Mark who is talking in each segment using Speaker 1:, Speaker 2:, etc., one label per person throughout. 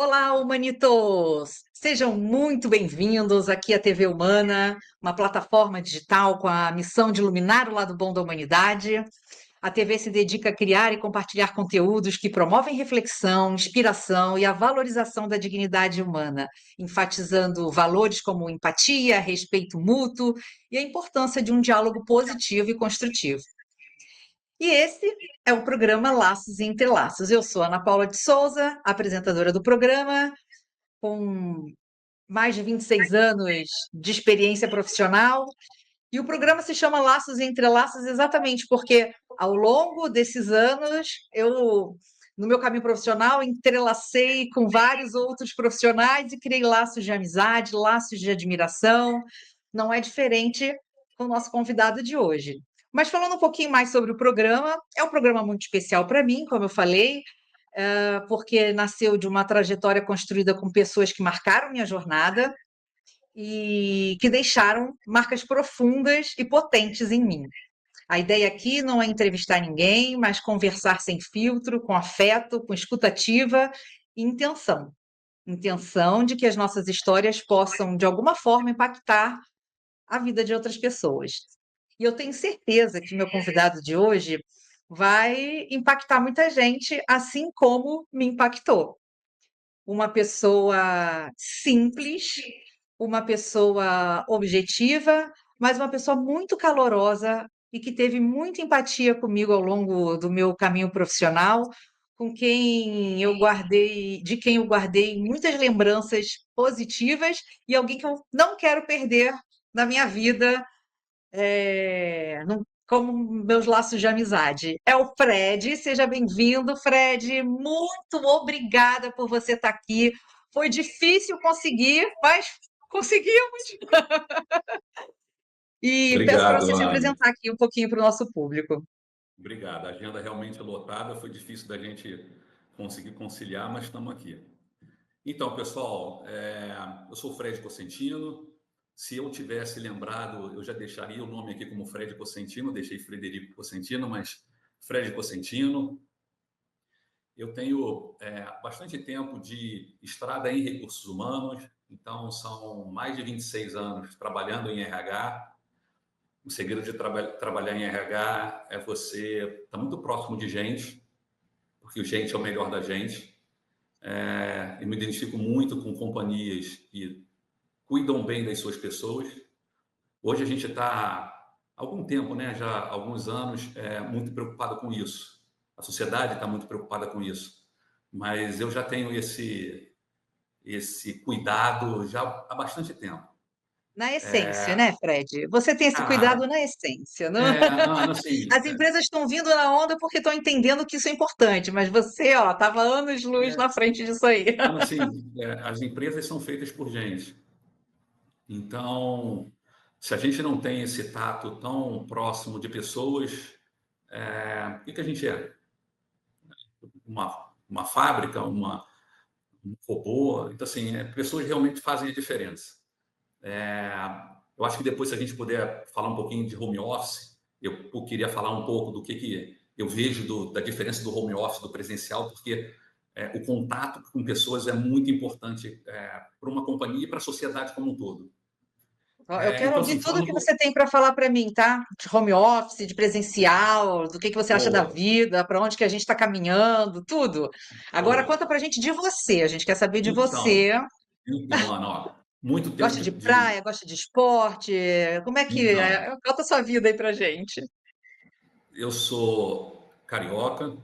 Speaker 1: Olá, humanitos! Sejam muito bem-vindos aqui à TV Humana, uma plataforma digital com a missão de iluminar o lado bom da humanidade. A TV se dedica a criar e compartilhar conteúdos que promovem reflexão, inspiração e a valorização da dignidade humana, enfatizando valores como empatia, respeito mútuo e a importância de um diálogo positivo e construtivo. E esse é o programa Laços e Entrelaços. Eu sou Ana Paula de Souza, apresentadora do programa, com mais de 26 anos de experiência profissional. E o programa se chama Laços e Entrelaços exatamente porque, ao longo desses anos, no meu caminho profissional, entrelacei com vários outros profissionais e criei laços de amizade, laços de admiração. Não é diferente com o nosso convidado de hoje. Mas falando um pouquinho mais sobre o programa, é um programa muito especial para mim, como eu falei, porque nasceu de uma trajetória construída com pessoas que marcaram minha jornada e que deixaram marcas profundas e potentes em mim. A ideia aqui não é entrevistar ninguém, mas conversar sem filtro, com afeto, com escutativa e intenção. Intenção de que as nossas histórias possam, de alguma forma, impactar a vida de outras pessoas. E eu tenho certeza que meu convidado de hoje vai impactar muita gente, assim como me impactou. Uma pessoa simples, uma pessoa objetiva, mas uma pessoa muito calorosa e que teve muita empatia comigo ao longo do meu caminho profissional, de quem eu guardei muitas lembranças positivas e alguém que eu não quero perder na minha vida, como meus laços de amizade. É o Fred, seja bem-vindo, Fred. Muito obrigada por você estar aqui. Foi difícil conseguir, mas conseguimos. E peço para
Speaker 2: Obrigado,
Speaker 1: você se
Speaker 2: Anne.
Speaker 1: apresentar aqui um pouquinho para o nosso público.
Speaker 2: Obrigado. A agenda realmente é lotada, foi difícil da gente conseguir conciliar, mas estamos aqui. Então, pessoal, eu sou o Fred Cosentino. Se eu tivesse lembrado, eu já deixaria o nome aqui como Fred Cosentino, deixei Frederico Cosentino, mas Fred Cosentino. Eu tenho bastante tempo de estrada em recursos humanos, então são mais de 26 anos trabalhando em RH. O segredo de trabalhar em RH é você estar muito próximo de gente, porque o gente é o melhor da gente. Eu me identifico muito com companhias que cuidam bem das suas pessoas. Hoje a gente está há algum tempo, né, já há alguns anos, muito preocupado com isso. A sociedade está muito preocupada com isso. Mas eu já tenho esse cuidado já há bastante tempo.
Speaker 1: Na essência, né, Fred? Você tem esse cuidado
Speaker 2: Ah,
Speaker 1: na essência, não?
Speaker 2: Ana, assim,
Speaker 1: As empresas estão vindo na onda porque estão entendendo que isso é importante, mas você, ó, estava anos-luz na frente disso aí.
Speaker 2: Ana, assim, as empresas são feitas por gente. Então, se a gente não tem esse tato tão próximo de pessoas, o que que a gente é? Uma fábrica, um robô? Então, assim, pessoas realmente fazem a diferença. É, eu acho que depois, se a gente puder falar um pouquinho de home office, eu queria falar um pouco do que eu vejo da diferença do home office do presencial, porque o contato com pessoas é muito importante para uma companhia e para a sociedade como um todo.
Speaker 1: Ó, eu quero
Speaker 2: Então,
Speaker 1: ouvir
Speaker 2: assim,
Speaker 1: tudo o
Speaker 2: falando
Speaker 1: que
Speaker 2: um
Speaker 1: você
Speaker 2: pouco.
Speaker 1: tem para falar para mim, tá? De home office, de presencial, do que você acha da
Speaker 2: Boa,
Speaker 1: vida, para onde que a gente está caminhando, tudo. Agora
Speaker 2: boa.
Speaker 1: conta para a gente de você. A gente quer saber de
Speaker 2: Então,
Speaker 1: você.
Speaker 2: então, Ana, ó, muito tempo
Speaker 1: Gosta de praia, gosta de esporte? Como é que
Speaker 2: Então,
Speaker 1: é? Conta a sua vida aí pra gente.
Speaker 2: eu sou carioca.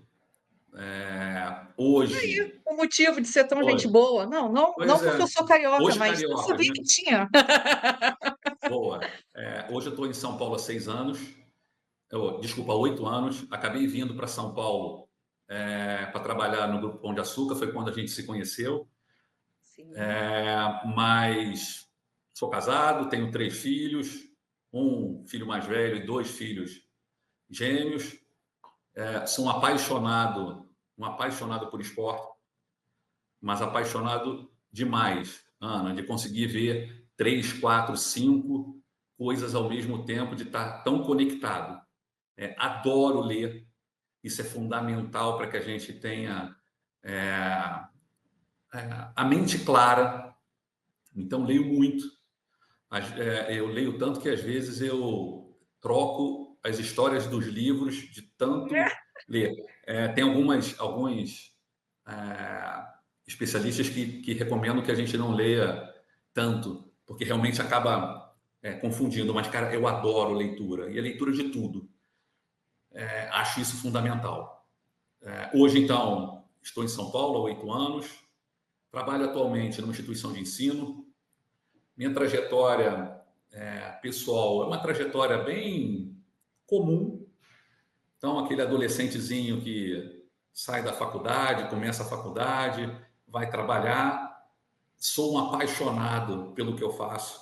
Speaker 1: Aí,
Speaker 2: Hoje,
Speaker 1: o motivo de ser tão gente
Speaker 2: hoje,
Speaker 1: boa. Não, não,
Speaker 2: pois
Speaker 1: não porque
Speaker 2: é,
Speaker 1: eu sou carioca,
Speaker 2: hoje
Speaker 1: mas não
Speaker 2: cariocas,
Speaker 1: sabia
Speaker 2: né?
Speaker 1: que tinha.
Speaker 2: Boa. Hoje eu estou em São Paulo há 6 anos. Desculpa, há 8 anos. Acabei vindo para São Paulo para trabalhar no Grupo Pão de Açúcar. Foi quando a gente se conheceu.
Speaker 1: Sim.
Speaker 2: Mas sou casado, tenho 3 filhos, um filho mais velho e 2 filhos gêmeos. Sou um apaixonado por esporte, mas apaixonado demais, Ana, de conseguir ver 3, 4, 5 coisas ao mesmo tempo, de estar tão conectado. Adoro ler, isso é fundamental para que a gente tenha a mente clara. Então, leio muito. Eu leio tanto que às vezes eu troco as histórias dos livros de tanto ler. Tem alguns é, especialistas que recomendam que a gente não leia tanto, porque realmente acaba confundindo. Mas, cara, eu adoro leitura, e a leitura de tudo. Acho isso fundamental. Hoje, então, estou em São Paulo há 8 anos, trabalho atualmente numa instituição de ensino. Minha trajetória pessoal é uma trajetória bem comum. Então, aquele adolescentezinho que sai da faculdade, começa a faculdade, vai trabalhar. Sou um apaixonado pelo que eu faço.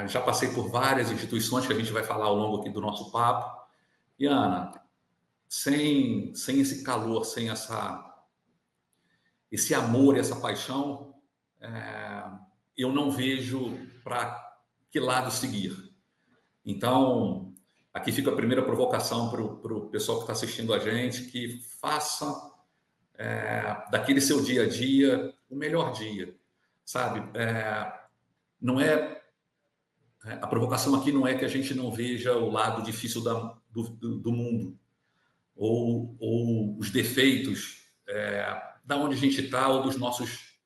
Speaker 2: Já passei por várias instituições que a gente vai falar ao longo aqui do nosso papo. E, Ana, sem esse calor, sem esse amor, essa paixão, eu não vejo para que lado seguir. Então, aqui fica a primeira provocação para o pessoal que está assistindo a gente, que faça daquele seu dia a dia o melhor dia, sabe? Não é a provocação aqui não é que a gente não veja o lado difícil do mundo ou os defeitos da onde a gente está ou dos nossos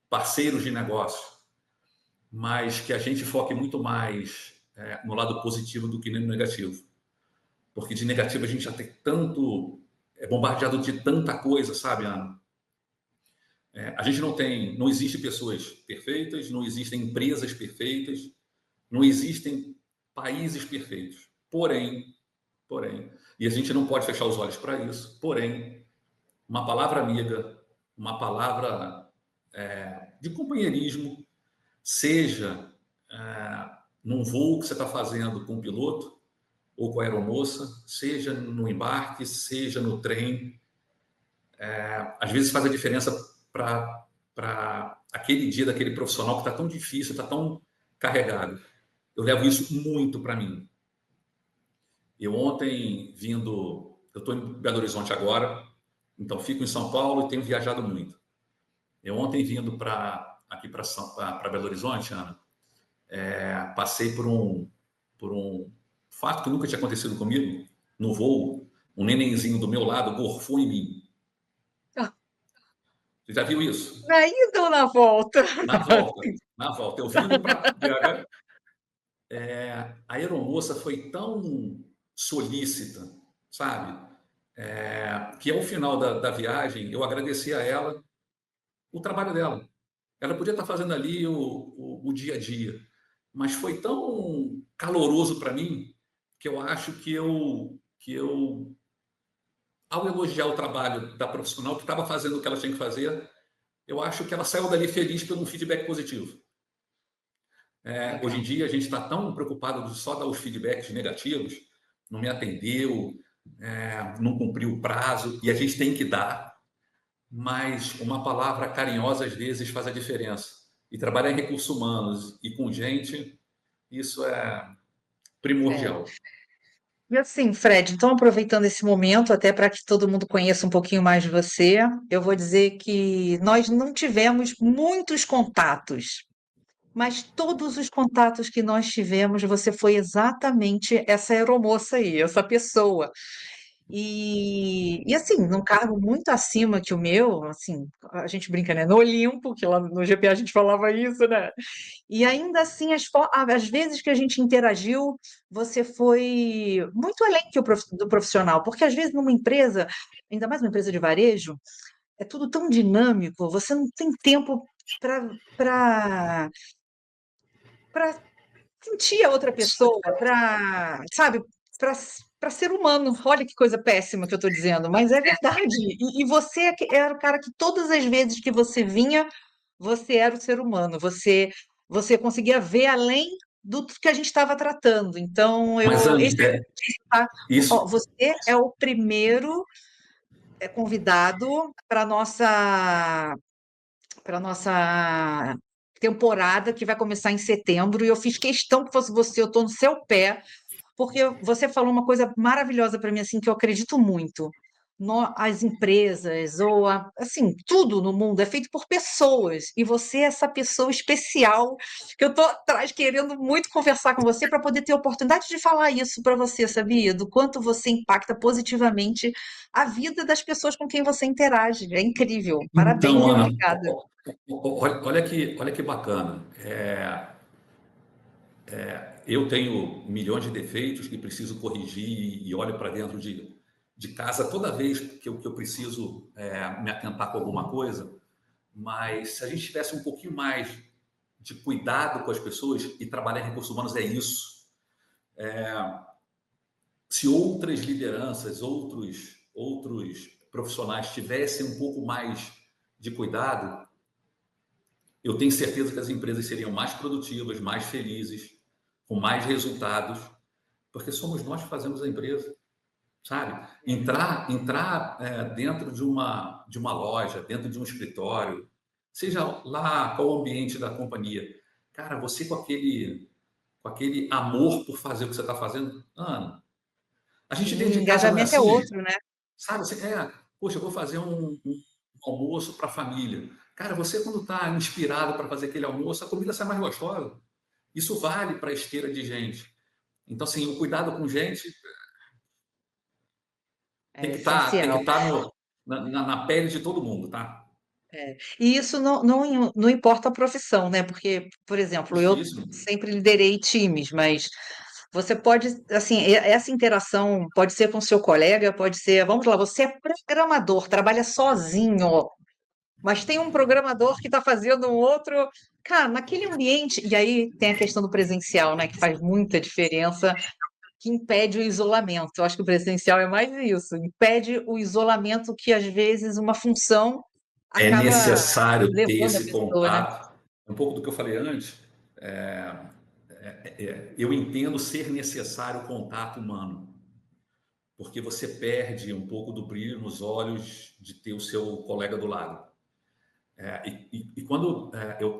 Speaker 2: parceiros de negócio, mas que a gente foque muito mais no lado positivo do que no negativo. Porque de negativo a gente já tem tanto, bombardeado de tanta coisa, sabe, Ana? A gente não existe pessoas perfeitas, não existem empresas perfeitas, não existem países perfeitos. Porém, e a gente não pode fechar os olhos para isso, porém, uma palavra amiga, uma palavra de companheirismo, seja num voo que você está fazendo com o piloto ou com a aeromoça, seja no embarque, seja no trem, às vezes faz a diferença para aquele dia daquele profissional que está tão difícil, está tão carregado. Eu levo isso muito para mim. Eu estou em Belo Horizonte agora, então fico em São Paulo e tenho viajado muito. Eu ontem vindo aqui para Belo Horizonte, Ana, passei por um fato que nunca tinha acontecido comigo. No voo, um nenenzinho do meu lado gorfou em mim. Você já viu isso?
Speaker 1: Na ida ou na volta?
Speaker 2: Na volta, na volta. Eu vindo para BH, a aeromoça foi tão solícita, sabe? Que ao final da viagem eu agradeci a ela o trabalho dela. Ela podia estar fazendo ali o dia a dia, mas foi tão caloroso para mim que eu acho que ao elogiar o trabalho da profissional que estava fazendo o que ela tinha que fazer, eu acho que ela saiu dali feliz pelo feedback positivo. Hoje em dia a gente está tão preocupado de só dar os feedbacks negativos, não me atendeu, não cumpriu o prazo, e a gente tem que dar, mas uma palavra carinhosa às vezes faz a diferença. E trabalhar em recursos humanos e com gente, isso é primordial.
Speaker 1: E assim, Fred, então aproveitando esse momento, até para que todo mundo conheça um pouquinho mais de você, eu vou dizer que nós não tivemos muitos contatos, mas todos os contatos que nós tivemos, você foi exatamente essa aeromoça aí, essa pessoa. E assim, num cargo muito acima que o meu, assim, a gente brinca, né? No Olimpo, que lá no GP a gente falava isso, né? E ainda assim, as vezes que a gente interagiu, você foi muito além que do profissional, porque às vezes numa empresa, ainda mais uma empresa de varejo, é tudo tão dinâmico, você não tem tempo para para sentir a outra pessoa, para, sabe, para ser humano. Olha que coisa péssima que eu estou dizendo, mas é verdade. E você era o cara que todas as vezes que você vinha, você era o ser humano. Você conseguia ver além do que a gente estava tratando. Então,
Speaker 2: Mas, Anne,
Speaker 1: tá? Ó,
Speaker 2: isso,
Speaker 1: você é o primeiro convidado para nossa temporada que vai começar em setembro, e eu fiz questão que fosse você, eu estou no seu pé, porque você falou uma coisa maravilhosa para mim, assim, que eu acredito muito. as empresas, ou assim, tudo no mundo é feito por pessoas, e você é essa pessoa especial que eu tô atrás querendo muito conversar com você para poder ter a oportunidade de falar isso para você, sabia? Do quanto você impacta positivamente a vida das pessoas com quem você interage. É incrível. Parabéns
Speaker 2: Então,
Speaker 1: e
Speaker 2: Ana,
Speaker 1: obrigada.
Speaker 2: olha que bacana. Eu tenho milhões de defeitos que preciso corrigir e olho para dentro de casa toda vez que eu preciso me atentar com alguma coisa. Mas se a gente tivesse um pouquinho mais de cuidado com as pessoas e trabalhar em recursos humanos é isso. Se outras lideranças, outros profissionais tivessem um pouco mais de cuidado, eu tenho certeza que as empresas seriam mais produtivas, mais felizes, com mais resultados, porque somos nós que fazemos a empresa, sabe? Entrar dentro de uma loja, dentro de um escritório, seja lá qual o ambiente da companhia, cara, você com aquele amor por fazer o que você está fazendo, Ana, a gente
Speaker 1: Sim,
Speaker 2: dentro
Speaker 1: o
Speaker 2: de casa não é
Speaker 1: engajamento é
Speaker 2: assim,
Speaker 1: outro, né?
Speaker 2: sabe? Poxa, eu vou fazer um almoço para a família. Cara, você quando está inspirado para fazer aquele almoço, a comida sai mais gostosa. Isso vale para a esteira de gente. Então, assim, o cuidado com gente
Speaker 1: É
Speaker 2: tem que
Speaker 1: essencial.
Speaker 2: estar na pele de todo mundo, tá?
Speaker 1: É. E isso não importa a profissão, né? Porque, por exemplo, eu
Speaker 2: Justíssimo.
Speaker 1: sempre liderei times, mas você pode, assim, essa interação pode ser com seu colega, pode ser, vamos lá, você é programador, trabalha sozinho, mas tem um programador que está fazendo um outro. Cara, naquele ambiente, e aí tem a questão do presencial, né, que faz muita diferença, que impede o isolamento. Eu acho que o presencial é mais isso, impede o isolamento que às vezes uma função
Speaker 2: É
Speaker 1: acaba
Speaker 2: necessário ter
Speaker 1: levando a
Speaker 2: esse
Speaker 1: pessoa, né?
Speaker 2: contato. Um pouco do que eu falei antes, eu entendo ser necessário o contato humano, porque você perde um pouco do brilho nos olhos de ter o seu colega do lado. E quando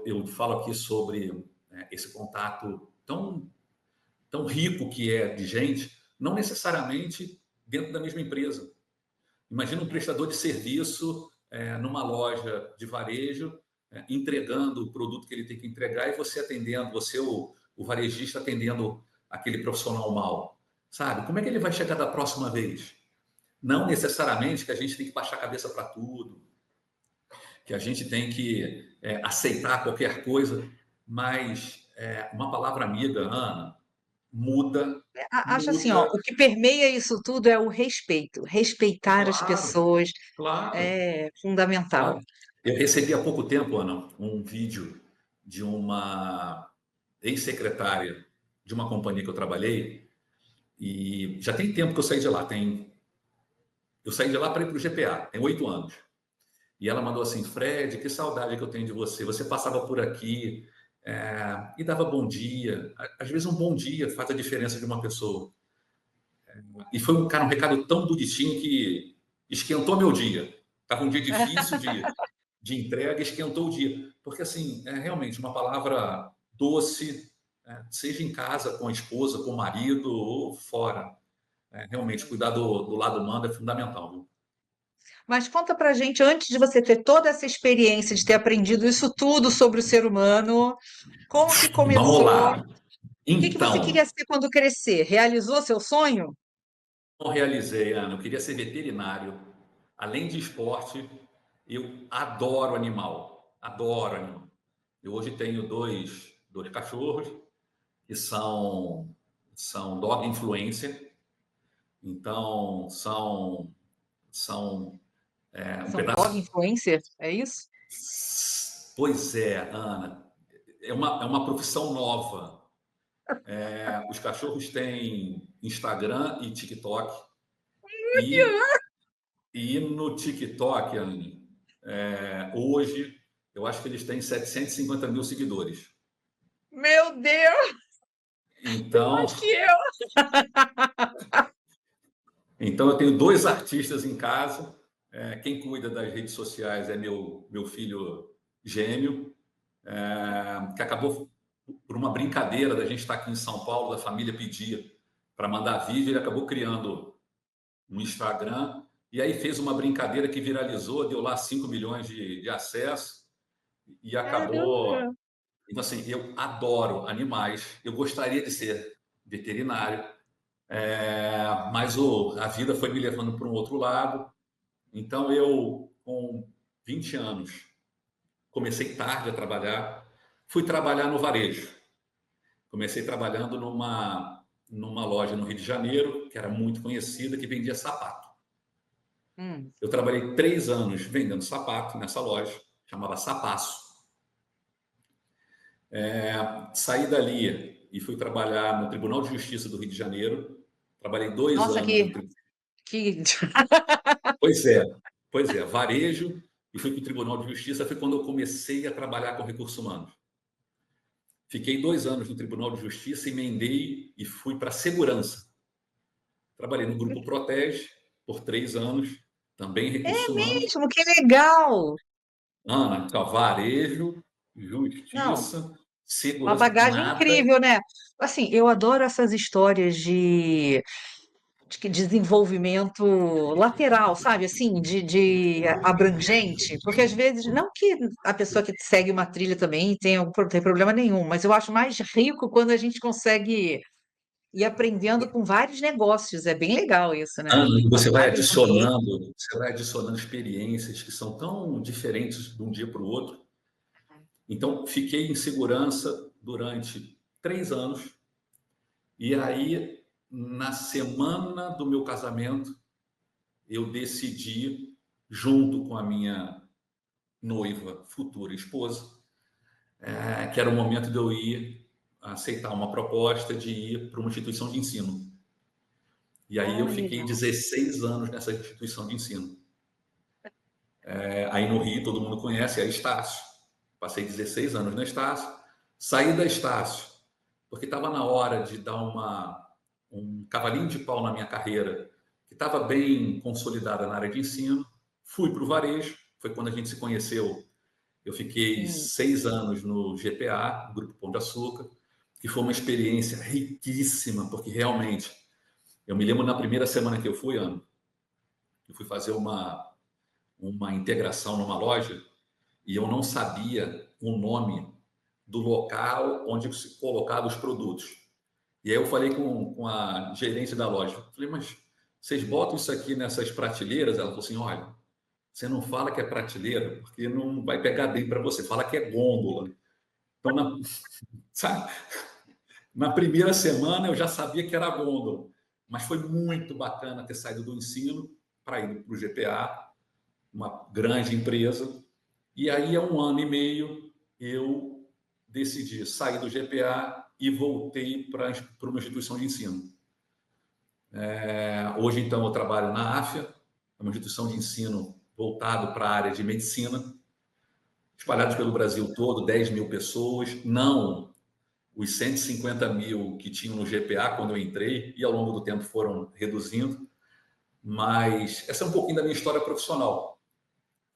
Speaker 2: eu falo aqui sobre esse contato tão rico que é de gente, não necessariamente dentro da mesma empresa. Imagina um
Speaker 1: É,
Speaker 2: prestador de serviço numa loja de varejo, entregando o produto que ele tem que entregar e você atendendo, você, o varejista, atendendo aquele profissional mal. Sabe? Como é que ele vai chegar da próxima vez? Não necessariamente que a gente tem que baixar a cabeça para tudo, que a gente tem que aceitar qualquer coisa, mas uma palavra amiga, Ana, muda,
Speaker 1: acho assim, ó,
Speaker 2: muda,
Speaker 1: o que permeia isso tudo é o respeito. Respeitar as
Speaker 2: claro,
Speaker 1: pessoas
Speaker 2: claro,
Speaker 1: é fundamental.
Speaker 2: claro. Eu recebi há pouco tempo, Ana, um vídeo de uma ex-secretária de uma companhia que eu trabalhei, e já tem tempo que eu saí de lá, eu saí de lá para ir para o GPA, tem 8 anos. E ela mandou assim: Fred, que saudade que eu tenho de você. Você passava por aqui e dava bom dia. Às vezes um bom dia faz a diferença de uma pessoa. E foi um recado tão bonitinho que esquentou meu dia. Estava um dia difícil de entrega, esquentou o dia. Porque assim, é realmente uma palavra doce, seja em casa com a esposa, com o marido ou fora. Realmente cuidar do lado humano é fundamental. Viu?
Speaker 1: Mas conta pra gente, antes de você ter toda essa experiência de ter aprendido isso tudo sobre o ser humano, como que
Speaker 2: Vamos
Speaker 1: começou? O
Speaker 2: lá.
Speaker 1: que que você queria
Speaker 2: Então,
Speaker 1: ser quando crescer? Realizou seu sonho?
Speaker 2: não realizei, Ana. Eu queria ser veterinário. Além de esporte, eu adoro animal. Adoro animal. Eu hoje tenho dois cachorros que são dog influencer. Então, são um
Speaker 1: São dog
Speaker 2: pedaço.
Speaker 1: influencer, é isso?
Speaker 2: Pois é, Ana. É uma profissão nova. Os cachorros têm Instagram e TikTok. E E no TikTok, Anne, hoje, eu acho que eles têm 750 mil seguidores.
Speaker 1: Meu Deus,
Speaker 2: Então,
Speaker 1: mais que eu!
Speaker 2: então eu tenho dois artistas em casa. Quem cuida das redes sociais é meu filho gêmeo, que acabou por uma brincadeira da gente estar aqui em São Paulo, da família pedir para mandar vídeo, ele acabou criando um Instagram E aí fez uma brincadeira que viralizou, deu lá 5 milhões de acessos e acabou.
Speaker 1: Caramba!
Speaker 2: Então, assim, eu adoro animais, eu gostaria de ser veterinário, mas a vida foi me levando para um outro lado. Então, eu, com 20 anos, comecei tarde a trabalhar, fui trabalhar no varejo. Comecei trabalhando numa loja no Rio de Janeiro, que era muito conhecida, que vendia sapato.
Speaker 1: Hum.
Speaker 2: Eu trabalhei 3 anos vendendo sapato nessa loja, chamava Sapaço. Saí dali e fui trabalhar no Tribunal de Justiça do Rio de Janeiro. Trabalhei dois
Speaker 1: Nossa,
Speaker 2: anos no Tribunal.
Speaker 1: que...
Speaker 2: Pois é, pois é, varejo, e fui para o Tribunal de Justiça. Foi quando eu comecei a trabalhar com recursos humanos. Fiquei 2 anos no Tribunal de Justiça, emendei e fui para segurança. Trabalhei no Grupo Protege por 3 anos, também recursos humanos.
Speaker 1: mesmo, que legal!
Speaker 2: Ana, então, varejo,
Speaker 1: Não,
Speaker 2: justiça,
Speaker 1: uma
Speaker 2: segurança,
Speaker 1: bagagem
Speaker 2: nada.
Speaker 1: incrível, né? Assim, eu adoro essas histórias de que desenvolvimento lateral, sabe? Assim, de abrangente, porque às vezes, não que a pessoa que segue uma trilha também tem problema nenhum, mas eu acho mais rico quando a gente consegue ir aprendendo com vários negócios. É bem legal isso, né?
Speaker 2: Ana, e
Speaker 1: Vários ambientes.
Speaker 2: você vai adicionando experiências que são tão diferentes de um dia para o outro. Então, fiquei em segurança durante 3 anos. E aí, na semana do meu casamento, eu decidi, junto com a minha noiva, futura esposa, que era o momento de eu ir aceitar uma proposta de ir para uma instituição de ensino. E aí eu fiquei
Speaker 1: Olha,
Speaker 2: 16 anos nessa instituição de ensino. Aí no Rio todo mundo conhece, é a Estácio. Passei 16 anos na Estácio, saí da Estácio, porque estava na hora de dar um cavalinho de pau na minha carreira, que estava bem consolidada na área de ensino. Fui para o varejo, foi quando a gente se conheceu. Eu fiquei
Speaker 1: sim.
Speaker 2: 6 anos no GPA, Grupo Pão de Açúcar, que foi uma experiência riquíssima, porque realmente, eu me lembro na primeira semana que eu fui, Ana, eu fui fazer uma integração numa loja e eu não sabia o nome do local onde se colocava os produtos. E aí eu falei com a gerente da loja, falei, mas vocês botam isso aqui nessas prateleiras? Ela falou assim, olha, você não fala que é prateleira, porque não vai pegar bem para você, fala que é gôndola. Então, sabe? Na primeira semana eu já sabia que era gôndola, mas foi muito bacana ter saído do ensino para ir para o GPA, uma grande empresa. E aí, há 1 ano e meio, eu decidi sair do GPA e voltei para uma instituição de ensino. Hoje, então, eu trabalho na AFIA, é uma instituição de ensino voltado para a área de medicina, espalhados pelo Brasil todo, 10 mil pessoas, não os 150 mil que tinham no GPA quando eu entrei, e ao longo do tempo foram reduzindo, mas essa é um pouquinho da minha história profissional,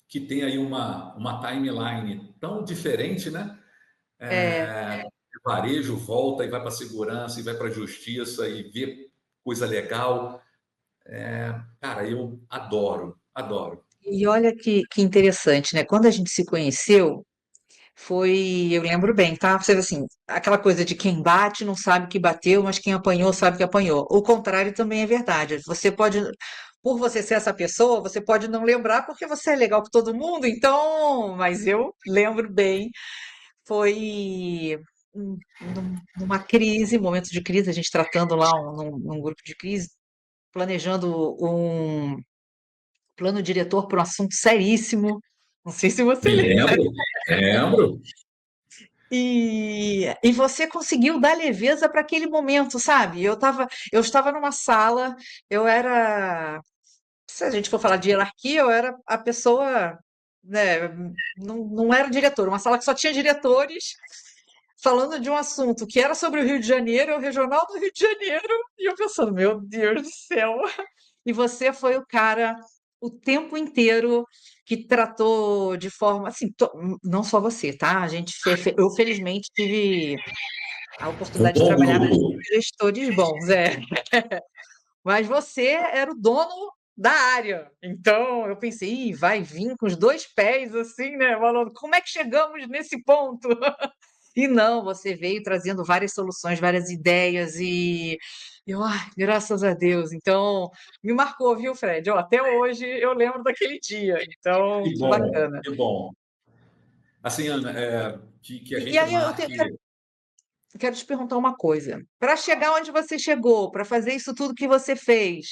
Speaker 2: que tem aí uma timeline tão diferente, né?
Speaker 1: É,
Speaker 2: Varejo volta e vai para a segurança, e vai para a justiça, e vê coisa legal. Cara, eu adoro, adoro.
Speaker 1: e olha que interessante, né? Quando a gente se conheceu, eu lembro bem, tá? Você vê assim, aquela coisa de quem bate não sabe que bateu, mas quem apanhou sabe que apanhou. O contrário também é verdade. Você pode, por você ser essa pessoa, você pode não lembrar porque você é legal com todo mundo, então, mas eu lembro bem, foi numa crise, momento de crise, a gente tratando lá num grupo de crise, planejando um plano diretor para um assunto seríssimo. Não sei se você
Speaker 2: Me
Speaker 1: lembra.
Speaker 2: lembro, lembro.
Speaker 1: E você conseguiu dar leveza para aquele momento, sabe? Eu estava numa sala, eu era, se a gente for falar de hierarquia, eu era a pessoa, né? Não era diretor, uma sala que só tinha diretores falando de um assunto que era sobre o Rio de Janeiro, o regional do Rio de Janeiro, e eu pensando, meu Deus do céu. E você foi o cara o tempo inteiro que tratou de forma assim, não só você, tá? Eu felizmente tive a
Speaker 2: Um
Speaker 1: oportunidade de
Speaker 2: bom
Speaker 1: trabalhar
Speaker 2: grupo.
Speaker 1: com gestores bons, é. Mas você era o dono, da área. Então eu pensei, "Ih, vai vir com os dois pés assim, né? Falando, como é que chegamos nesse ponto?" E não, você veio trazendo várias soluções, várias ideias e eu, ai, graças a Deus. Então, me marcou, viu, Fred? Ó, até hoje eu lembro daquele dia. Então,
Speaker 2: Que
Speaker 1: que
Speaker 2: bom,
Speaker 1: bacana.
Speaker 2: que bom. Assim, Ana, que a
Speaker 1: E
Speaker 2: gente
Speaker 1: aí
Speaker 2: marque.
Speaker 1: quero te perguntar uma coisa. Para chegar onde você chegou, para fazer isso tudo que você fez,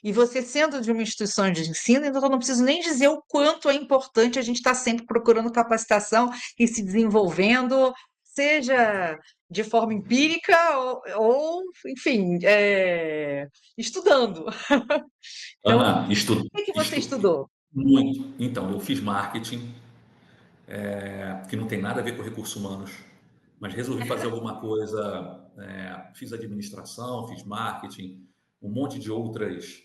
Speaker 1: e você sendo de uma instituição de ensino, então eu não preciso nem dizer o quanto é importante a gente estar sempre procurando capacitação e se desenvolvendo, seja de forma empírica enfim, estudando. Então, o
Speaker 2: Ana,
Speaker 1: que você estudou?
Speaker 2: muito. Então, eu fiz marketing, que não tem nada a ver com recursos humanos, mas resolvi fazer alguma coisa. Fiz administração, fiz marketing, um monte de outras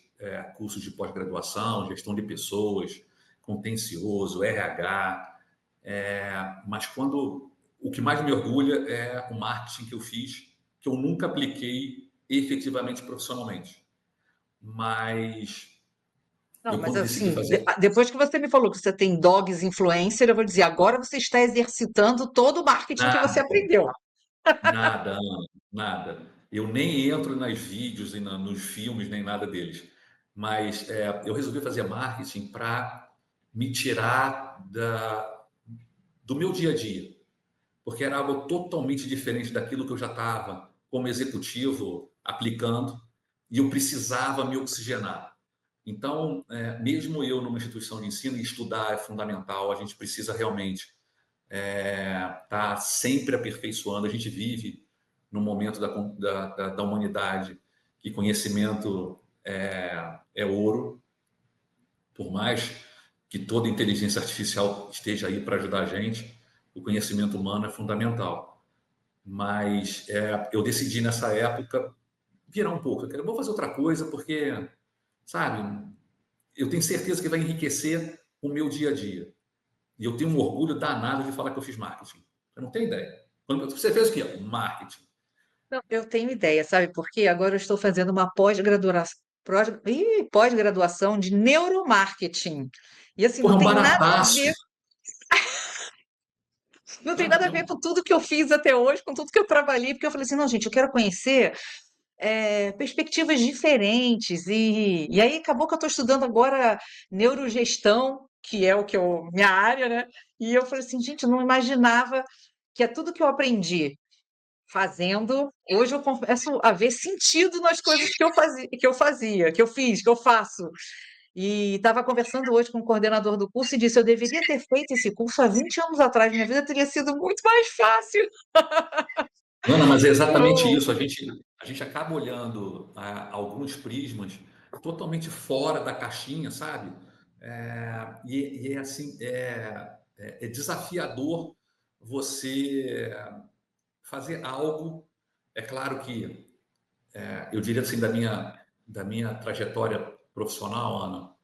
Speaker 2: cursos de pós-graduação, gestão de pessoas, contencioso, RH. Mas quando o que mais me orgulha é o marketing que eu fiz, que eu nunca apliquei efetivamente profissionalmente. Mas
Speaker 1: Não,
Speaker 2: eu
Speaker 1: mas
Speaker 2: quando decidi
Speaker 1: assim,
Speaker 2: fazer
Speaker 1: depois que você me falou que você tem dogs influencer, eu vou dizer, agora você está exercitando todo o marketing que você
Speaker 2: nada,
Speaker 1: aprendeu.
Speaker 2: nada, Ana, nada. Eu nem entro nas vídeos e nos filmes, nem nada deles. Mas eu resolvi fazer marketing para me tirar do meu dia a dia, porque era algo totalmente diferente daquilo que eu já estava como executivo aplicando e eu precisava me oxigenar. Então, mesmo eu numa instituição de ensino, e estudar é fundamental, a gente precisa realmente tá sempre aperfeiçoando. A gente vive num momento da humanidade que conhecimento é ouro, por mais que toda inteligência artificial esteja aí para ajudar a gente, o conhecimento humano é fundamental. Mas eu decidi nessa época virar um pouco. Eu vou fazer outra coisa porque, sabe, eu tenho certeza que vai enriquecer o meu dia a dia. E eu tenho um orgulho danado de falar que eu fiz marketing. Você não tem ideia. Você fez o quê? Marketing.
Speaker 1: Não, eu tenho ideia, sabe por quê? Agora eu estou fazendo uma pós-graduação de neuromarketing. E assim,
Speaker 2: Porra,
Speaker 1: não
Speaker 2: é um
Speaker 1: tem nada a
Speaker 2: barataço.
Speaker 1: ver, não tem nada a ver
Speaker 2: Não.
Speaker 1: com tudo que eu fiz até hoje, com tudo que eu trabalhei, porque eu falei assim, não, gente, eu quero conhecer perspectivas diferentes. E aí acabou que eu estou estudando agora neurogestão, que é minha área, né? E eu falei assim, gente, eu não imaginava que é tudo que eu aprendi fazendo. Hoje eu começo a ver sentido nas coisas que eu fiz, que eu faço. E estava conversando hoje com o coordenador do curso e disse: eu deveria ter feito esse curso há 20 anos atrás, minha vida teria sido muito mais fácil.
Speaker 2: Ana, mas é exatamente
Speaker 1: Então,
Speaker 2: isso. A gente acaba olhando alguns prismas totalmente fora da caixinha, sabe? E é assim, é desafiador você fazer algo. É claro que eu diria assim da minha trajetória profissional, Ana,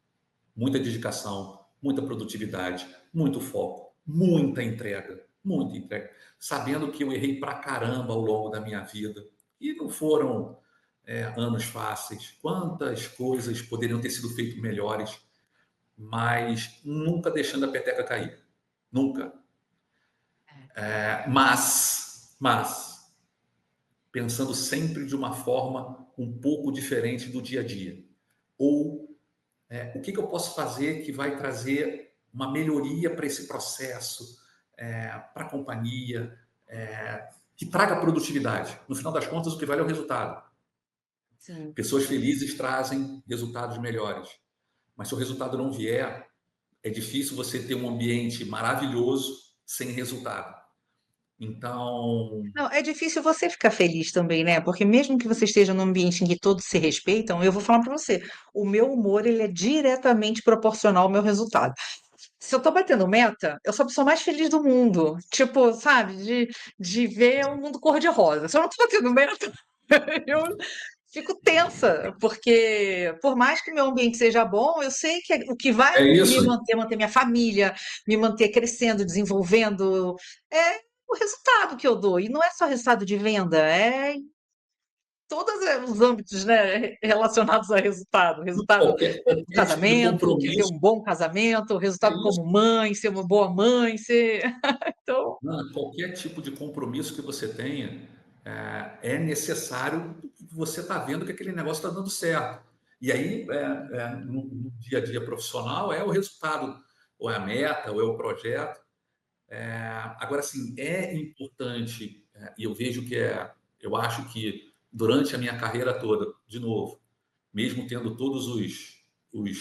Speaker 2: muita dedicação, muita produtividade, muito foco, muita entrega, sabendo que eu errei pra caramba ao longo da minha vida e não foram anos fáceis. Quantas coisas poderiam ter sido feitas melhores, mas nunca deixando a peteca cair, nunca. Mas pensando sempre de uma forma um pouco diferente do dia a dia, ou o que eu posso fazer que vai trazer uma melhoria para esse processo, para a companhia, que traga produtividade. No final das contas, o que vale é o resultado.
Speaker 1: sim.
Speaker 2: Pessoas felizes trazem resultados melhores. Mas se o resultado não vier, é difícil você ter um ambiente maravilhoso sem resultado. Então,
Speaker 1: Não, é difícil você ficar feliz também, né? Porque mesmo que você esteja num ambiente em que todos se respeitam, eu vou falar para você, o meu humor ele é diretamente proporcional ao meu resultado. Se eu tô batendo meta, eu sou a pessoa mais feliz do mundo. Tipo, sabe, de ver o mundo cor-de-rosa. Se eu não tô batendo meta, eu fico tensa, porque por mais que meu ambiente seja bom, eu sei que o que vai
Speaker 2: é
Speaker 1: me
Speaker 2: isso.
Speaker 1: manter minha família, me manter crescendo, desenvolvendo, é o resultado que eu dou. E não é só resultado de venda, todos os âmbitos, né, relacionados a resultado. Resultado do
Speaker 2: Qualquer tipo de
Speaker 1: casamento, que ter
Speaker 2: compromisso,
Speaker 1: um bom casamento,
Speaker 2: é
Speaker 1: resultado
Speaker 2: isso.
Speaker 1: como mãe, ser uma boa mãe, ser. Então,
Speaker 2: Não, qualquer tipo de compromisso que você tenha, é necessário que você está vendo que aquele negócio está dando certo. E aí, no dia a dia profissional, é o resultado, ou é a meta, ou é o projeto. Agora, assim, é importante, e eu vejo eu acho que durante a minha carreira toda, de novo, mesmo tendo todos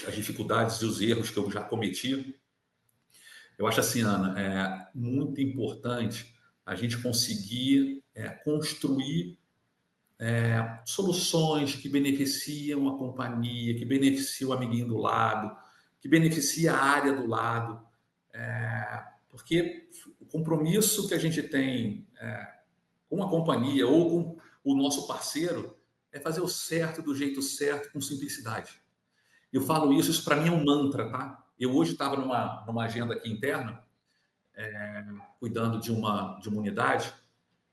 Speaker 2: as dificuldades e os erros que eu já cometi, eu acho assim, Ana, muito importante a gente conseguir construir soluções que beneficiam a companhia, que beneficiam o amiguinho do lado, que beneficia a área do lado, porque o compromisso que a gente tem com a companhia ou com o nosso parceiro é fazer o certo do jeito certo, com simplicidade. Eu falo isso, isso para mim é um mantra, tá? Eu hoje estava numa agenda aqui interna, cuidando de uma unidade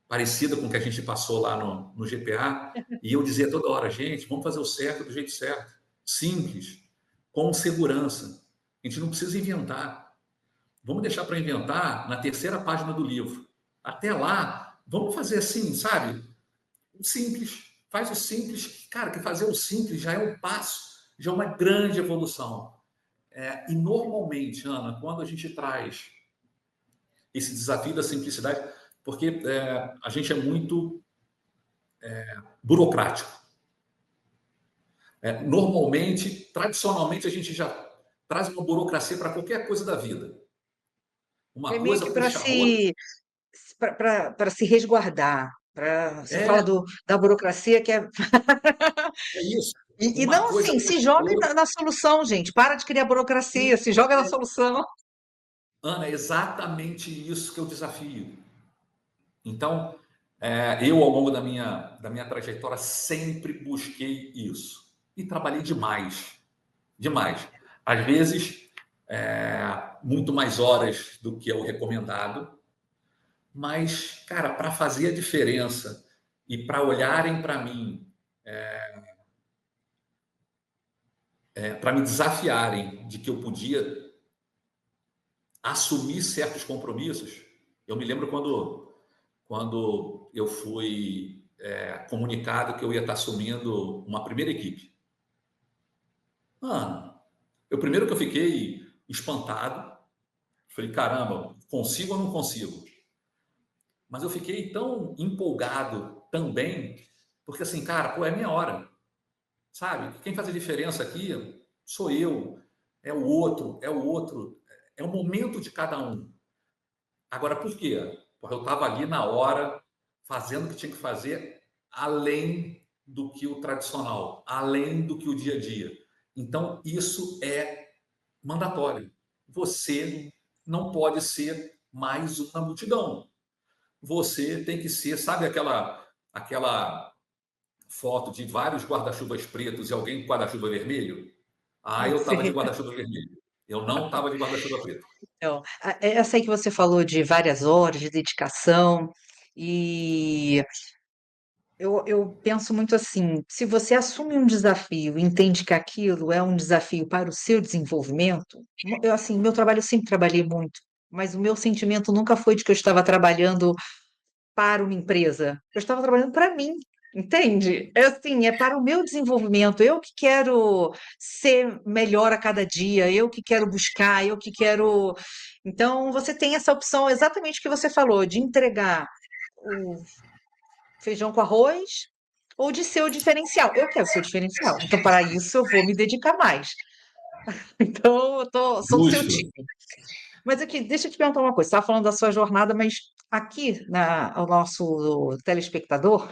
Speaker 2: parecida com o que a gente passou lá no GPA, e eu dizia toda hora, gente, vamos fazer o certo do jeito certo, simples, com segurança. A gente não precisa inventar. Vamos deixar para inventar na terceira página do livro. Até lá, vamos fazer assim, sabe? O simples. Faz o simples. Cara, que fazer o simples já é um passo, já é uma grande evolução. E normalmente, Ana, quando a gente traz esse desafio da simplicidade, porque a gente é muito burocrático. Normalmente, tradicionalmente, a gente já traz uma burocracia para qualquer coisa da vida.
Speaker 1: é
Speaker 2: Uma
Speaker 1: meio
Speaker 2: coisa
Speaker 1: que
Speaker 2: puxa a outra.
Speaker 1: para se resguardar. Você
Speaker 2: É,
Speaker 1: fala da burocracia que é.
Speaker 2: é isso.
Speaker 1: E
Speaker 2: Uma
Speaker 1: não
Speaker 2: coisa
Speaker 1: assim, se
Speaker 2: puxa a
Speaker 1: joga
Speaker 2: outra.
Speaker 1: na solução, gente. Para de criar burocracia, se joga na solução.
Speaker 2: Ana, é exatamente isso que eu desafio. Então, eu, ao longo da minha trajetória, sempre busquei isso. E trabalhei demais. Demais. Às vezes, muito mais horas do que é o recomendado. Mas, cara, para fazer a diferença e para olharem para mim, para me desafiarem de que eu podia assumir certos compromissos, eu me lembro quando eu fui comunicado que eu ia estar assumindo uma primeira equipe. Mano, eu primeiro que eu fiquei espantado, falei, caramba, consigo ou não consigo? Mas eu fiquei tão empolgado também, porque assim, cara, pô, é minha hora, sabe? Quem faz a diferença aqui sou eu, é o outro, é o momento de cada um. Agora, por quê? Porque eu estava ali na hora, fazendo o que tinha que fazer, além do que o tradicional, além do que o dia a dia. Então, isso é mandatório. Você não pode ser mais uma multidão. Você tem que ser, sabe aquela foto de vários guarda-chuvas pretos e alguém com guarda-chuva vermelho? Ah, eu estava de
Speaker 1: Sim.
Speaker 2: guarda-chuva vermelho. Eu não estava de guarda-chuva preto.
Speaker 1: Então, essa aí que você falou de várias horas de dedicação, e eu penso muito assim: se você assume um desafio e entende que aquilo é um desafio para o seu desenvolvimento, eu, assim, meu trabalho eu sempre trabalhei muito, mas o meu sentimento nunca foi de que eu estava trabalhando para uma empresa. Eu estava trabalhando para mim, entende? É assim, é para o meu desenvolvimento. Eu que quero ser melhor a cada dia, eu que quero buscar, eu que quero. Então, você tem essa opção, exatamente o que você falou, de entregar o feijão com arroz ou de ser o diferencial. Eu quero ser o diferencial. Então, para isso, eu vou me dedicar mais. Então, sou do seu
Speaker 2: Justo.
Speaker 1: time. Mas aqui, deixa eu te perguntar uma coisa. Você estava falando da sua jornada, mas aqui, o nosso telespectador,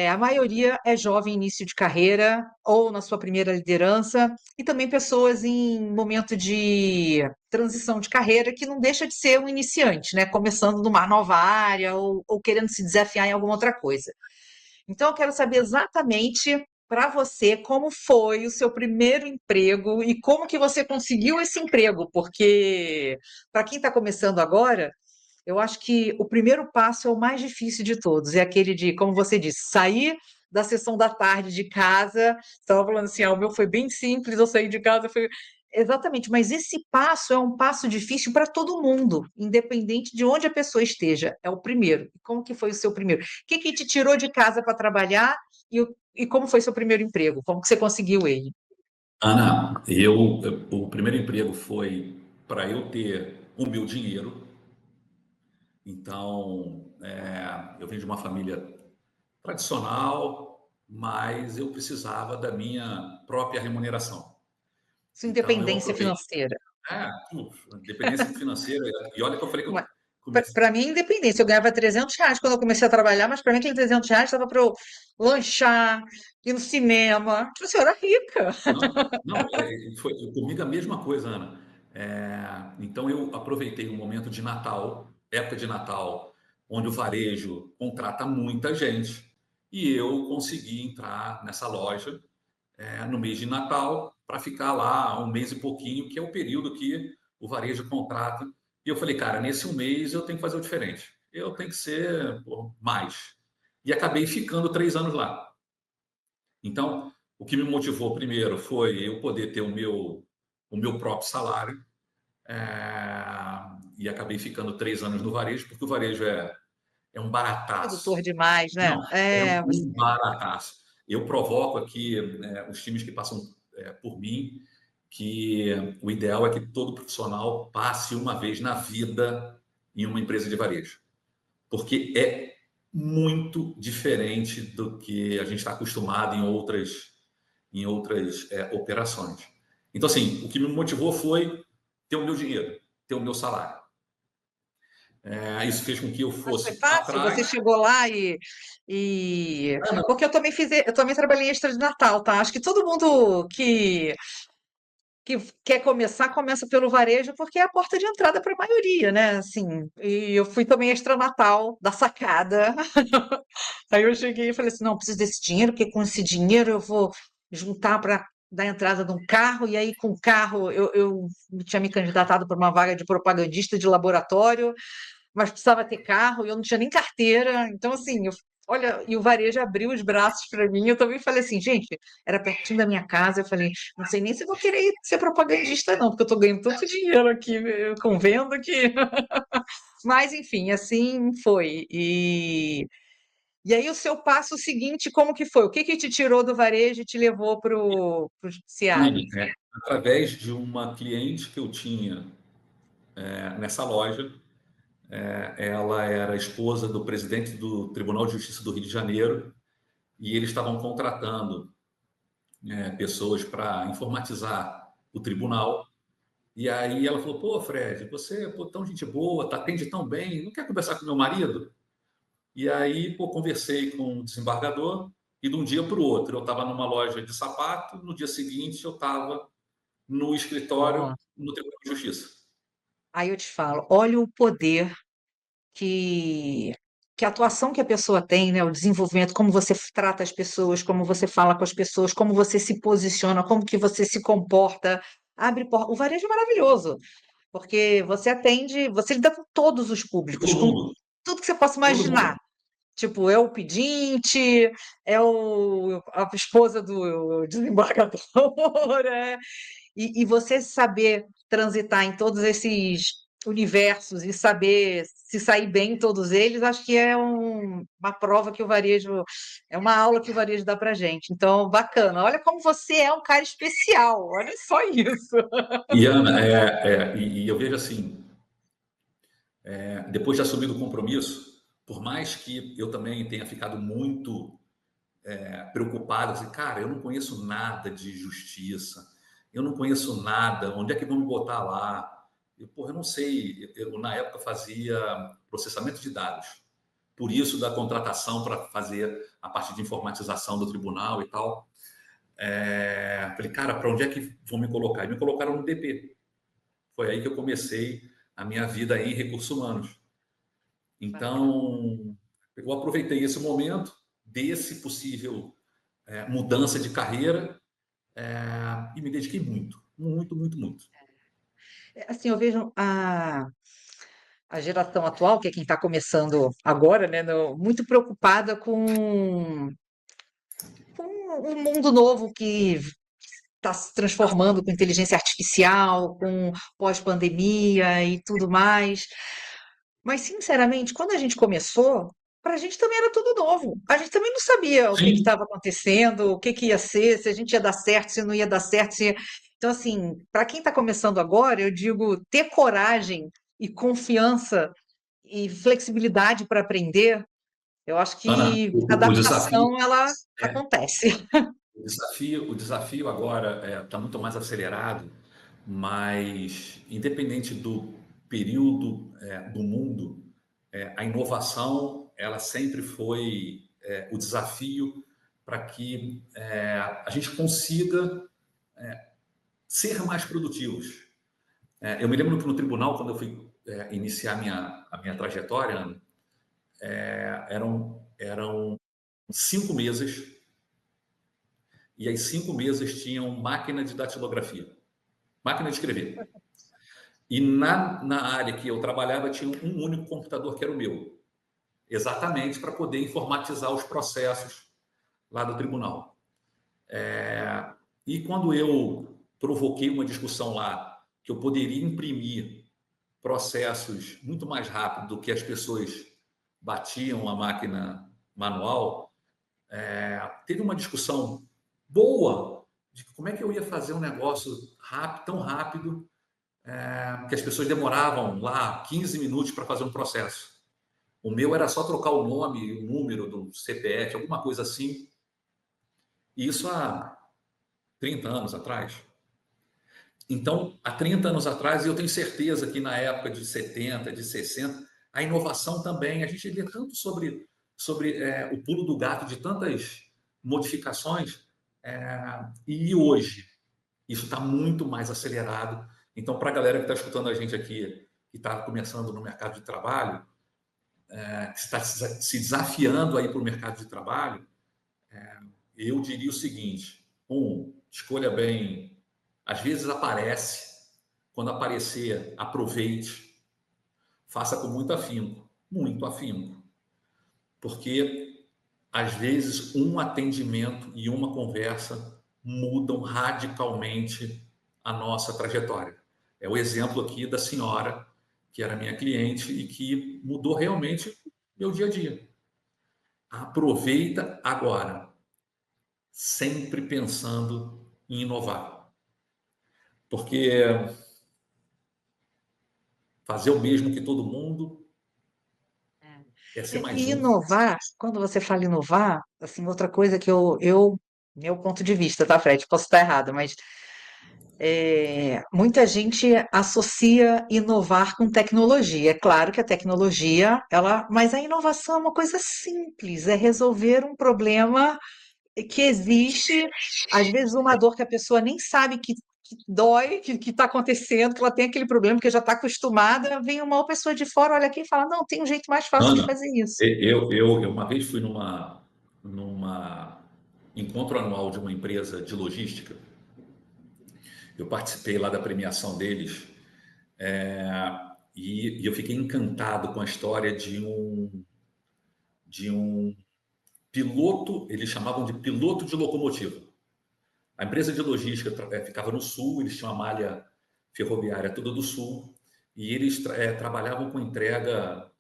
Speaker 1: a maioria é jovem, início de carreira, ou na sua primeira liderança, e também pessoas em momento de transição de carreira, que não deixa de ser um iniciante, né? Começando numa nova área ou querendo se desafiar em alguma outra coisa. Então, eu quero saber exatamente para você como foi o seu primeiro emprego e como que você conseguiu esse emprego, porque para quem está começando agora Eu acho que o primeiro passo é o mais difícil de todos, é aquele de, como você disse, sair da sessão da tarde de casa. Você estava falando assim, o meu foi bem simples, eu saí de casa, foi. Exatamente, mas esse passo é um passo difícil para todo mundo, independente de onde a pessoa esteja. É o primeiro. E como que foi o seu primeiro? O que que te tirou de casa para trabalhar e como foi seu primeiro emprego? Como que você conseguiu ele?
Speaker 2: Ana, o primeiro emprego foi para eu ter o meu dinheiro. Então, eu venho de uma família tradicional, mas eu precisava da minha própria remuneração.
Speaker 1: Sua
Speaker 2: Então, eu
Speaker 1: independência
Speaker 2: aproveitei.
Speaker 1: financeira.
Speaker 2: Independência financeira. E olha que eu falei que eu comecei.
Speaker 1: Para mim, independência. Eu ganhava R$ 300 quando eu comecei a trabalhar, mas para mim aquele R$ 300 estava para eu lanchar, ir no cinema. Tipo assim, eu era rica.
Speaker 2: Não, não, foi comigo a mesma coisa, Ana. Então, eu aproveitei o momento de Natal, época de Natal, onde o varejo contrata muita gente, e eu consegui entrar nessa loja no mês de Natal para ficar lá um mês e pouquinho, que é o período que o varejo contrata. E eu falei, cara, nesse um mês eu tenho que fazer o diferente. Eu tenho que ser pô, mais. E acabei ficando 3 anos lá. Então, o que me motivou primeiro foi eu poder ter o meu próprio salário. E acabei ficando 3 anos no varejo, porque o varejo é um
Speaker 1: Sedutor
Speaker 2: barataço.
Speaker 1: demais, né?
Speaker 2: Não, é um barataço. Eu provoco aqui os times que passam por mim que o ideal é que todo profissional passe uma vez na vida em uma empresa de varejo, porque é muito diferente do que a gente está acostumado em outras operações. Então, assim, o que me motivou foi ter o meu dinheiro, ter o meu salário. Isso fez com que eu
Speaker 1: Mas foi
Speaker 2: fosse
Speaker 1: fácil? Você
Speaker 2: atrás.
Speaker 1: chegou lá porque eu também trabalhei extra de Natal, tá? Acho que todo mundo que quer começar, começa pelo varejo, porque é a porta de entrada para a maioria, né? Assim, e eu fui também extra Natal, da sacada. Aí eu cheguei e falei assim: não, preciso desse dinheiro, porque com esse dinheiro eu vou juntar para dar entrada de um carro, e aí com o carro eu tinha me candidatado para uma vaga de propagandista de laboratório, mas precisava ter carro e eu não tinha nem carteira. Então, assim, olha, e o varejo abriu os braços para mim. Eu também falei assim, gente, era pertinho da minha casa. Eu falei, não sei nem se vou querer ser propagandista, não, porque eu estou ganhando tanto dinheiro aqui com venda que. Mas, enfim, assim foi. E aí, o seu passo seguinte, como que foi? O que que te tirou do varejo e te levou para o judiciário?
Speaker 2: Através de uma cliente que eu tinha nessa loja. Ela era esposa do presidente do Tribunal de Justiça do Rio de Janeiro e eles estavam contratando pessoas para informatizar o tribunal. E aí ela falou: pô, Fred, você é tão gente boa, atende tão bem, não quer conversar com meu marido? E aí, pô, conversei com o desembargador e de um dia para o outro eu estava numa loja de sapato, no dia seguinte eu estava no escritório
Speaker 1: Ó,
Speaker 2: no Tribunal de Justiça.
Speaker 1: aí eu te falo, olha o poder que, que a atuação que a pessoa tem, né, o desenvolvimento, como você trata as pessoas, como você fala com as pessoas, como você se posiciona, como que você se comporta, abre porta. O varejo é maravilhoso, porque você atende, você lida com todos os públicos,
Speaker 2: Todo
Speaker 1: com
Speaker 2: mundo,
Speaker 1: tudo que você possa
Speaker 2: todo
Speaker 1: imaginar.
Speaker 2: mundo.
Speaker 1: Tipo, é o pedinte, é a esposa do desembargador, e você saber transitar em todos esses universos e saber se sair bem em todos eles, acho que é uma prova que o varejo, é uma aula que o varejo dá pra gente. Então, bacana. Olha como você é um cara especial, olha só isso.
Speaker 2: E Ana, e eu vejo assim, depois de assumir o compromisso, por mais que eu também tenha ficado muito preocupado, assim, cara, eu não conheço nada de justiça, eu não conheço nada, onde é que vão me botar lá? Porra, eu não sei, eu na época fazia processamento de dados, por isso da contratação para fazer a parte de informatização do tribunal e tal. Falei, cara, para onde é que vão me colocar? E me colocaram no DP. Foi aí que eu comecei a minha vida em recursos humanos.
Speaker 1: Bacana.
Speaker 2: Então, eu aproveitei esse momento desse possível mudança de carreira e me dediquei muito, muito, muito, muito.
Speaker 1: Assim, eu vejo a geração atual, que é quem está começando agora, né, muito preocupada com um mundo novo que está se transformando com inteligência artificial, com pós-pandemia e tudo mais. Mas, sinceramente, quando a gente começou, para a gente também era tudo novo. A gente também não sabia o que
Speaker 2: Sim.
Speaker 1: estava acontecendo, o que ia ser, se a gente ia dar certo, se não ia dar certo. Então, assim, para quem está começando agora, eu digo ter coragem e confiança e flexibilidade para aprender. Eu acho
Speaker 2: Ana,
Speaker 1: que a
Speaker 2: o desafio
Speaker 1: adaptação ela
Speaker 2: é,
Speaker 1: acontece.
Speaker 2: o desafio agora está muito mais acelerado, mas independente do período do mundo, a inovação ela sempre foi o desafio para que a gente consiga ser mais produtivos. Eu me lembro que no tribunal, quando eu fui iniciar a minha trajetória, Ana, eram 5 mesas, e as 5 mesas tinham máquina de datilografia, máquina de escrever. E na área que eu trabalhava tinha um único computador que era o meu, exatamente para poder informatizar os processos lá do tribunal. E quando eu provoquei uma discussão lá que eu poderia imprimir processos muito mais rápido do que as pessoas batiam a máquina manual, teve uma discussão boa de como é que eu ia fazer um negócio rápido, tão rápido, que as pessoas demoravam lá 15 minutos para fazer um processo. O meu era só trocar o nome e o número do CPF, alguma coisa assim. E isso há 30 anos atrás. Então, há 30 anos atrás, e eu tenho certeza que na época de 70, de 60, a inovação também, a gente lê tanto sobre o pulo do gato de tantas modificações, e hoje isso está muito mais acelerado. Então, para a galera que está escutando a gente aqui, que está começando no mercado de trabalho, que está se desafiando aí para o mercado de trabalho, eu diria o seguinte: escolha bem. Às vezes aparece, quando aparecer, aproveite, faça com muito afinco, porque às vezes um atendimento e uma conversa mudam radicalmente a nossa trajetória. É o exemplo aqui da senhora, que era minha cliente e que mudou realmente meu dia a dia. Aproveita agora, sempre pensando em inovar, porque fazer o mesmo que todo mundo é ser mais
Speaker 1: E
Speaker 2: um.
Speaker 1: inovar, quando você fala inovar, assim, outra coisa que meu ponto de vista, tá, Fred? Posso estar errado, mas muita gente associa inovar com tecnologia. É claro que a tecnologia, mas a inovação é uma coisa simples, é resolver um problema que existe, às vezes uma dor que a pessoa nem sabe que dói, que está acontecendo, que ela tem aquele problema, porque já está acostumada, vem uma outra pessoa de fora, olha aqui e fala, não, tem um jeito mais fácil de
Speaker 2: Ana,
Speaker 1: fazer isso.
Speaker 2: eu uma vez fui numa encontro anual de uma empresa de logística. Eu participei lá da premiação deles, e eu fiquei encantado com a história de um piloto, eles chamavam de piloto de locomotiva. A empresa de logística ficava no sul, eles tinham uma malha ferroviária toda do sul, e eles trabalhavam com entrega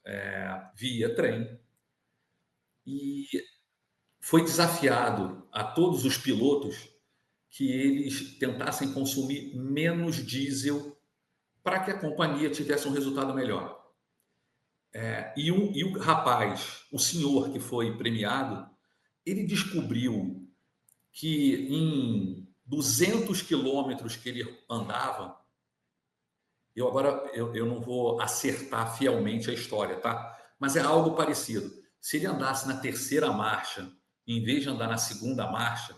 Speaker 2: via trem. E foi desafiado a todos os pilotos que eles tentassem consumir menos diesel para que a companhia tivesse um resultado melhor. E o rapaz, o senhor que foi premiado, ele descobriu que em 200 quilômetros que ele andava, eu não vou acertar fielmente a história, tá? Mas é algo parecido. Se ele andasse na terceira marcha, em vez de andar na segunda marcha,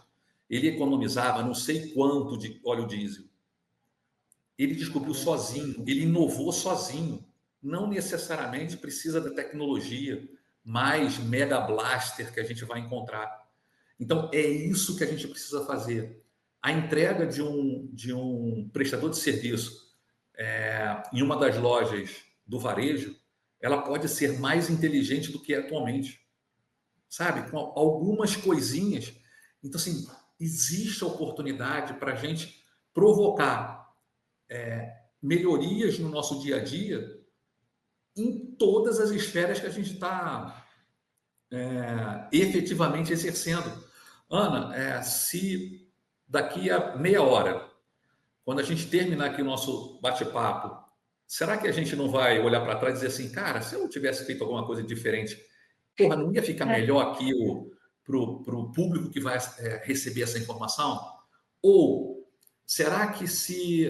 Speaker 2: ele economizava não sei quanto de óleo diesel. Ele descobriu
Speaker 1: Caramba.
Speaker 2: sozinho, ele inovou sozinho. Não necessariamente precisa da tecnologia mais mega blaster que a gente vai encontrar. Então, é isso que a gente precisa fazer. A entrega de um prestador de serviço em uma das lojas do varejo, ela pode ser mais inteligente do que é atualmente, sabe? Com algumas coisinhas. Então, assim, existe a oportunidade para a gente provocar melhorias no nosso dia a dia em todas as esferas que a gente está efetivamente exercendo. Ana, se daqui a meia hora, quando a gente terminar aqui o nosso bate-papo, será que a gente não vai olhar para trás e dizer assim, cara, se eu tivesse feito alguma coisa diferente, porra, não ia ficar
Speaker 1: É.
Speaker 2: melhor aqui para o público que vai receber essa informação? Ou será que se...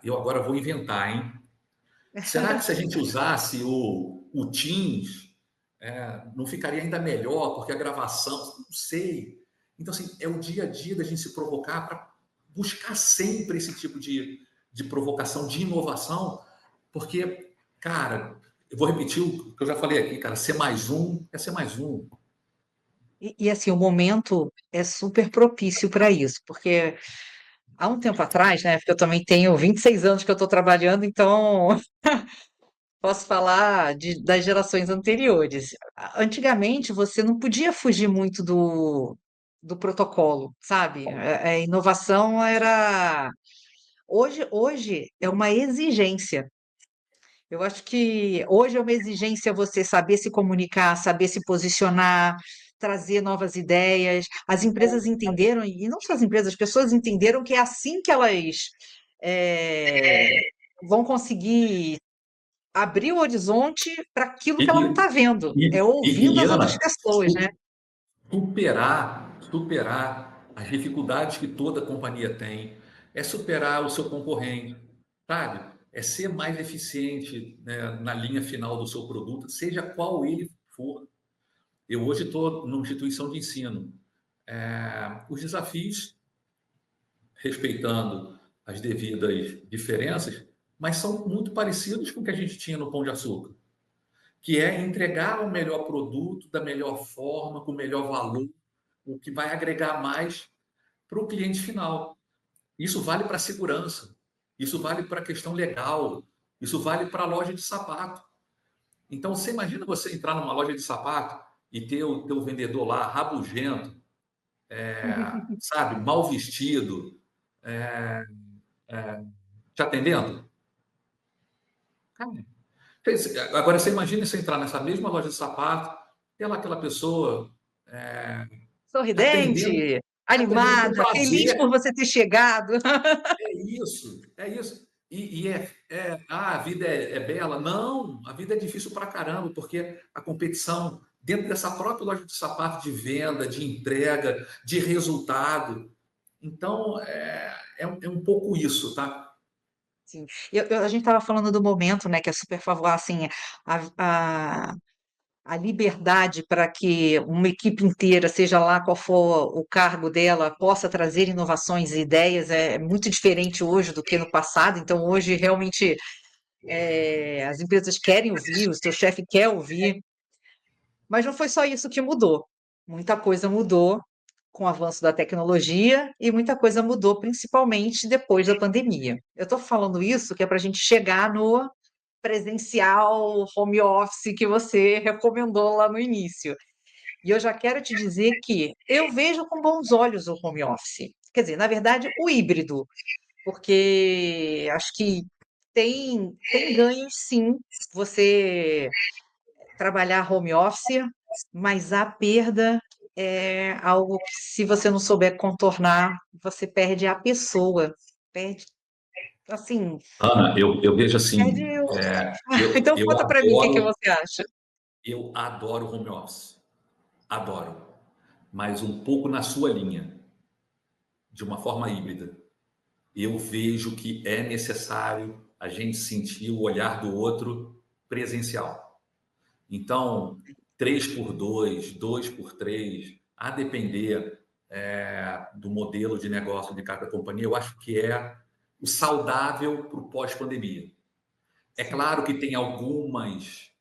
Speaker 2: eu agora vou inventar, hein? Será que se a gente usasse o Teams, não ficaria ainda melhor, porque a gravação, não sei. Então, assim, é o dia a dia da gente se provocar para buscar sempre esse tipo de provocação, de inovação, porque, cara, eu vou repetir o que eu já falei aqui, cara, ser mais um é ser mais um.
Speaker 1: Assim, o momento é super propício para isso, porque há um tempo atrás, né, porque eu também tenho 26 anos que eu estou trabalhando, então posso falar das gerações anteriores. Antigamente, você não podia fugir muito do protocolo, sabe? A inovação era. Hoje é uma exigência. Eu acho que hoje é uma exigência você saber se comunicar, saber se posicionar, trazer novas ideias. As empresas entenderam, e não só as empresas, as pessoas entenderam que é assim que elas eh, vão conseguir abrir o horizonte para aquilo
Speaker 2: E,
Speaker 1: que ela não está vendo, é ouvindo
Speaker 2: e,
Speaker 1: as outras
Speaker 2: Ana,
Speaker 1: pessoas, né?
Speaker 2: superar as dificuldades que toda companhia tem, é superar o seu concorrente, sabe? É ser mais eficiente, né, na linha final do seu produto, seja qual ele for. Eu hoje estou numa instituição de ensino. Os desafios, respeitando as devidas diferenças, mas são muito parecidos com o que a gente tinha no Pão de Açúcar, que é entregar o melhor produto da melhor forma, com o melhor valor, o que vai agregar mais para o cliente final. Isso vale para a segurança, isso vale para a questão legal, isso vale para a loja de sapato. Então, você imagina você entrar numa loja de sapato e ter o teu vendedor lá rabugento, sabe, mal vestido, é, te atendendo? Cara, agora, você imagina você entrar nessa mesma loja de sapato, ter lá aquela pessoa te atendendo,
Speaker 1: Sorridente,
Speaker 2: te atendendo com
Speaker 1: animada, feliz por
Speaker 2: prazer.
Speaker 1: você ter chegado.
Speaker 2: É isso, é isso. A vida é bela? Não, a vida é difícil pra caramba, porque a competição dentro dessa própria loja de sapato, de venda, de entrega, de resultado. Então, é um pouco isso, tá?
Speaker 1: Sim. A gente estava falando do momento, né, que é super favorável, assim, a, a, a liberdade para que uma equipe inteira, seja lá qual for o cargo dela, possa trazer inovações e ideias, é muito diferente hoje do que no passado. Então, hoje, realmente, as empresas querem ouvir, o seu chefe quer ouvir, mas não foi só isso que mudou. Muita coisa mudou com o avanço da tecnologia e muita coisa mudou, principalmente depois da pandemia. Eu estou falando isso que é para a gente chegar no presencial, home office que você recomendou lá no início. E eu já quero te dizer que eu vejo com bons olhos o home office. Quer dizer, na verdade, o híbrido, porque acho que tem ganhos sim você trabalhar home office, mas a perda é algo que, se você não souber contornar, você perde a pessoa, perde, assim,
Speaker 2: Ana, eu vejo
Speaker 1: perde
Speaker 2: assim,
Speaker 1: o... Então conta para mim o que que você acha.
Speaker 2: eu adoro home office, adoro, mas um pouco na sua linha, de uma forma híbrida. Eu vejo que é necessário a gente sentir o olhar do outro presencial. Então, 3x2, 2x3, a depender do modelo de negócio de cada companhia, eu acho que é o saudável para o pós-pandemia. É
Speaker 1: Sim.
Speaker 2: claro que tem algumas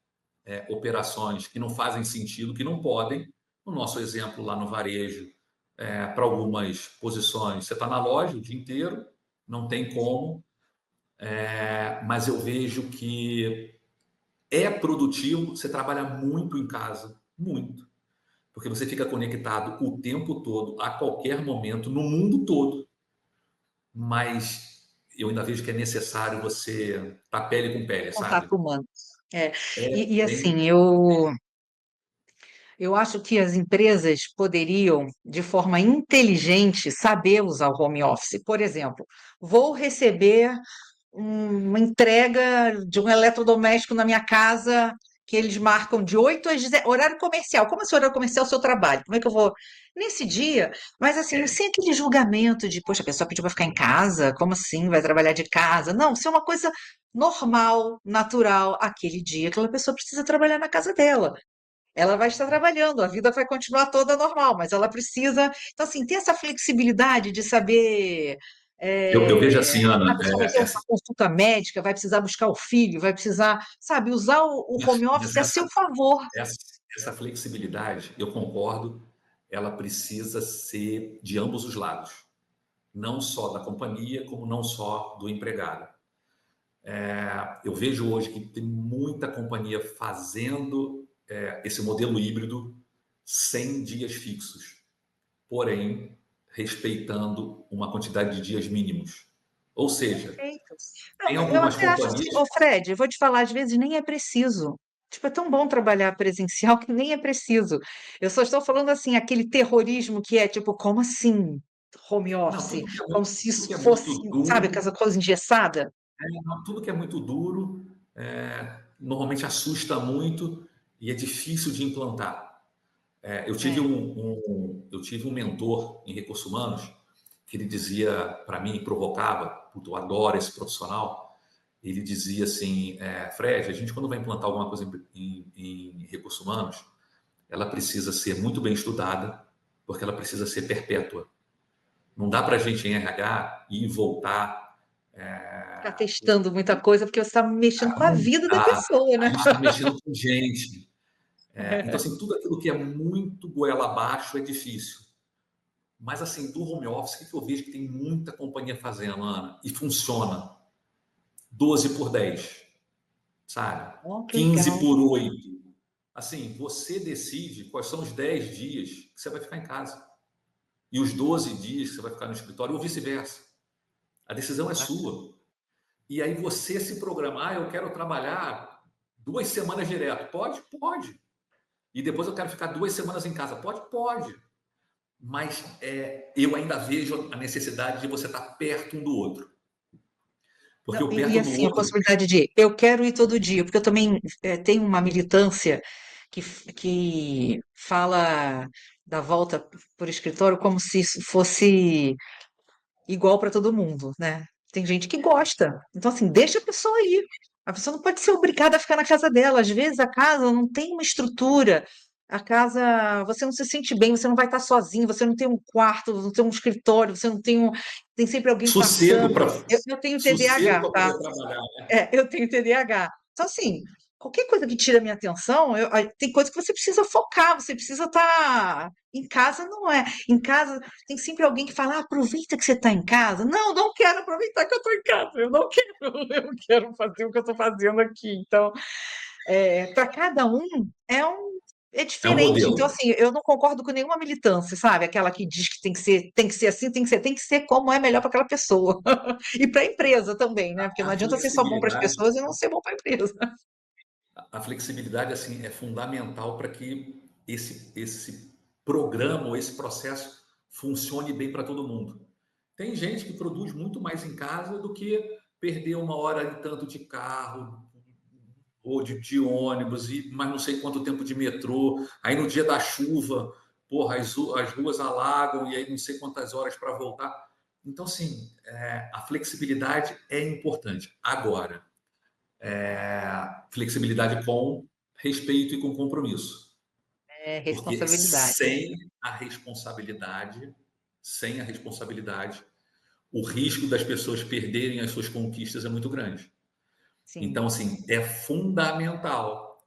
Speaker 2: operações que não fazem sentido, que não podem. No nosso exemplo lá no varejo, para algumas posições, você está na loja o dia inteiro, não tem como, mas eu vejo que É produtivo, você trabalha muito em casa, muito. Porque você fica conectado o tempo todo, a qualquer momento, no mundo todo. Mas eu ainda vejo que é necessário você estar pele com pele, sabe?
Speaker 1: Contato humano. É. E
Speaker 2: Bem,
Speaker 1: assim, eu acho que as empresas poderiam, de forma inteligente, saber usar o home office. Por exemplo, vou receber uma entrega de um eletrodoméstico na minha casa que eles marcam de 8 às 10, horário comercial. Como é esse horário comercial é o seu trabalho? Como é que eu vou nesse dia? Mas assim, não
Speaker 2: é,
Speaker 1: sem aquele julgamento de, poxa, a pessoa pediu para ficar em casa, como assim? Vai trabalhar de casa? Não, isso é uma coisa normal, natural, aquele dia aquela pessoa precisa trabalhar na casa dela. Ela vai estar trabalhando, a vida vai continuar toda normal, mas ela precisa. Então, assim, ter essa flexibilidade de saber.
Speaker 2: eu vejo assim,
Speaker 1: A
Speaker 2: Ana,
Speaker 1: pessoa vai ter uma consulta médica, vai precisar buscar o filho, vai precisar, sabe, usar o home office
Speaker 2: mas
Speaker 1: a seu favor.
Speaker 2: essa, essa flexibilidade, eu concordo, ela precisa ser de ambos os lados, não só da companhia, como não só do empregado. Eu vejo hoje que tem muita companhia fazendo esse modelo híbrido sem dias fixos, porém respeitando uma quantidade de dias mínimos. Ou seja,
Speaker 1: Perfeito.
Speaker 2: tem
Speaker 1: Não, eu
Speaker 2: algumas
Speaker 1: até acho assim,
Speaker 2: companhias.
Speaker 1: ô Fred, eu vou te falar, às vezes nem é preciso. Tipo, é tão bom trabalhar presencial que nem é preciso. Eu só estou falando assim, aquele terrorismo que é tipo, como assim? Home
Speaker 2: Não,
Speaker 1: office, como se
Speaker 2: tudo
Speaker 1: isso
Speaker 2: que é
Speaker 1: fosse,
Speaker 2: muito
Speaker 1: sabe,
Speaker 2: duro,
Speaker 1: aquela coisa engessada.
Speaker 2: não, tudo que é muito duro, normalmente assusta muito e é difícil de implantar.
Speaker 1: É,
Speaker 2: Eu tive um mentor em recursos humanos que ele dizia para mim, provocava, "Puta, eu adoro esse profissional", ele dizia assim, Fred, a gente quando vai implantar alguma coisa em recursos humanos, ela precisa ser muito bem estudada, porque ela precisa ser perpétua. Não dá para a gente em RH ir e voltar.
Speaker 1: ficar testando muita coisa, porque você está mexendo com a
Speaker 2: Não
Speaker 1: vida da
Speaker 2: dá.
Speaker 1: pessoa,
Speaker 2: A
Speaker 1: né?
Speaker 2: gente está mexendo com gente. Então, assim, tudo aquilo que é muito goela abaixo é difícil. Mas, assim, do home office, o que eu vejo que tem muita companhia fazendo, Ana? E funciona. 12 por 10, sabe?
Speaker 1: Oh, que
Speaker 2: 15 por 8. Assim, você decide quais são os 10 dias que você vai ficar em casa. E os 12 dias que você vai ficar no escritório, ou vice-versa. A decisão é
Speaker 1: legal.
Speaker 2: sua. E aí você se programar, eu quero trabalhar 2 semanas direto. Pode? Pode. E depois eu quero ficar 2 semanas em casa. Pode? Pode. Mas eu ainda vejo a necessidade de você estar perto um do outro. Porque
Speaker 1: Não,
Speaker 2: o
Speaker 1: e
Speaker 2: perto do
Speaker 1: assim, a
Speaker 2: outro,
Speaker 1: possibilidade de eu quero ir todo dia, porque eu também tenho uma militância que fala da volta por escritório como se isso fosse igual para todo mundo, né? Tem gente que gosta. Então, assim, deixa a pessoa ir. A pessoa não pode ser obrigada a ficar na casa dela. Às vezes a casa não tem uma estrutura. A casa, você não se sente bem, você não vai estar sozinho, você não tem um quarto, não tem um escritório, você não tem um, tem sempre alguém
Speaker 2: sossego
Speaker 1: passando.
Speaker 2: para
Speaker 1: Eu tenho
Speaker 2: sossego
Speaker 1: TDAH,
Speaker 2: para
Speaker 1: tá?
Speaker 2: poder trabalhar.
Speaker 1: Eu tenho TDAH. Então, assim, qualquer coisa que tira a minha atenção, tem coisa que você precisa focar, você precisa estar. Em casa não é. Em casa tem sempre alguém que fala: "Ah, aproveita que você está em casa." Não, não quero aproveitar que eu estou em casa, eu não quero, eu quero fazer o que eu estou fazendo aqui. Então, para cada um é
Speaker 2: É um
Speaker 1: diferente. Então,
Speaker 2: modelo.
Speaker 1: assim, eu não concordo com nenhuma militância, sabe? Aquela que diz que tem que ser assim, tem que ser como é melhor para aquela pessoa. E para a empresa também, né? Porque não
Speaker 2: A
Speaker 1: adianta ser só bom para as
Speaker 2: flexibilidade,
Speaker 1: pessoas e não ser bom para a empresa.
Speaker 2: a flexibilidade assim é fundamental para que esse programa ou esse processo funcione bem para todo mundo. Tem gente que produz muito mais em casa do que perder 1 hora e tanto de carro ou de ônibus, e mais não sei quanto tempo de metrô. Aí no dia da chuva, porra, as ruas alagam e aí não sei quantas horas para voltar. Então, assim, a flexibilidade é importante. Agora, flexibilidade com respeito e com compromisso.
Speaker 1: É
Speaker 2: Porque
Speaker 1: responsabilidade.
Speaker 2: sem a responsabilidade, o risco das pessoas perderem as suas conquistas é muito grande.
Speaker 1: Sim,
Speaker 2: Então, assim, é fundamental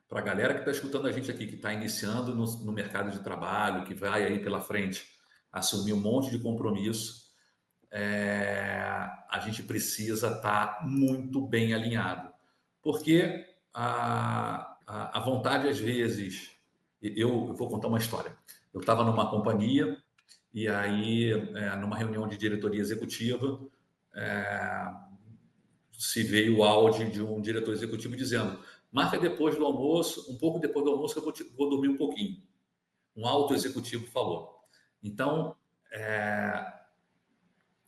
Speaker 2: para a galera que está escutando a gente aqui, que está iniciando no mercado de trabalho, que vai aí pela frente assumir um monte de compromisso, a gente precisa estar muito bem alinhado. Porque a vontade, às vezes... Eu vou contar uma história. Eu estava numa companhia e aí, numa reunião de diretoria executiva, se veio o áudio de um diretor executivo dizendo: marca depois do almoço, um pouco depois do almoço, que eu vou dormir um pouquinho. Um alto executivo falou. Então,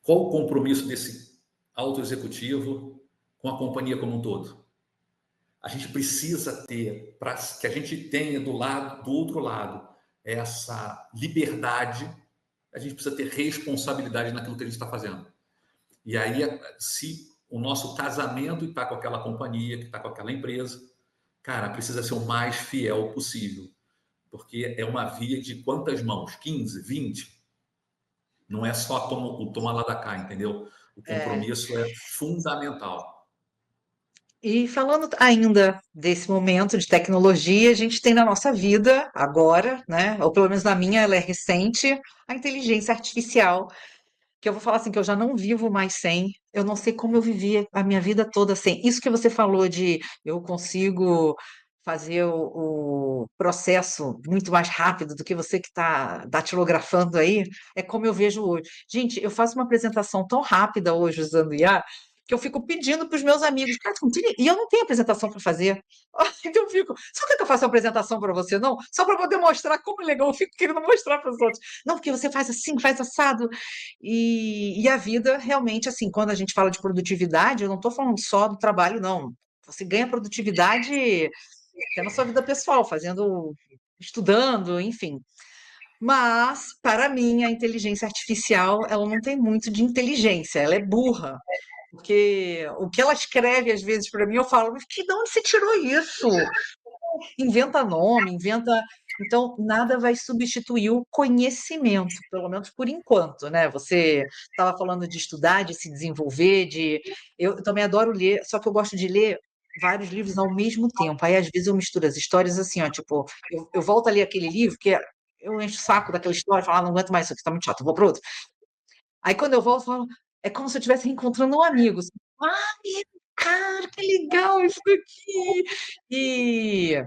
Speaker 2: qual o compromisso desse alto executivo com a companhia como um todo? A gente precisa ter, para que a gente tenha do outro lado, essa liberdade, a gente precisa ter responsabilidade naquilo que a gente está fazendo. E aí, se o nosso casamento está com aquela companhia, que está com aquela empresa, cara, precisa ser o mais fiel possível. Porque é uma via de quantas mãos? 15, 20? Não é só o toma lá da cá, entendeu? O
Speaker 1: É.
Speaker 2: compromisso é fundamental.
Speaker 1: E falando ainda desse momento de tecnologia, a gente tem na nossa vida agora, né? Ou pelo menos na minha, ela é recente, a inteligência artificial, que eu vou falar assim, que eu já não vivo mais sem. Eu não sei como eu vivi a minha vida toda sem. Isso que você falou de eu consigo fazer o processo muito mais rápido do que você que está datilografando aí, é como eu vejo hoje. Gente, eu faço uma apresentação tão rápida hoje usando o IA, que eu fico pedindo para os meus amigos, cara, e eu não tenho apresentação para fazer. Então eu fico, só quer que eu faça uma apresentação para você, não? Só para poder mostrar como é legal, eu fico querendo mostrar para os outros. Não, porque você faz assim, faz assado. E a vida, realmente, assim, quando a gente fala de produtividade, eu não estou falando só do trabalho, não. Você ganha produtividade até na sua vida pessoal, fazendo, estudando, enfim. Mas, para mim, a inteligência artificial, ela não tem muito de inteligência, ela é burra. Porque o que ela escreve, às vezes, para mim, eu falo, mas de onde você tirou isso? Inventa nome, inventa. Então, nada vai substituir o conhecimento, pelo menos por enquanto, né? Você estava falando de estudar, de se desenvolver, de. Eu também adoro ler, só que eu gosto de ler vários livros ao mesmo tempo. Aí, às vezes, eu misturo as histórias assim, ó, tipo, eu volto a ler aquele livro, que eu encho o saco daquela história, falo, ah, não aguento mais isso aqui, tá muito chato, eu vou para outro. Aí, quando eu volto, eu falo, é como se eu estivesse reencontrando um amigo. Ai, cara, que legal isso daqui! E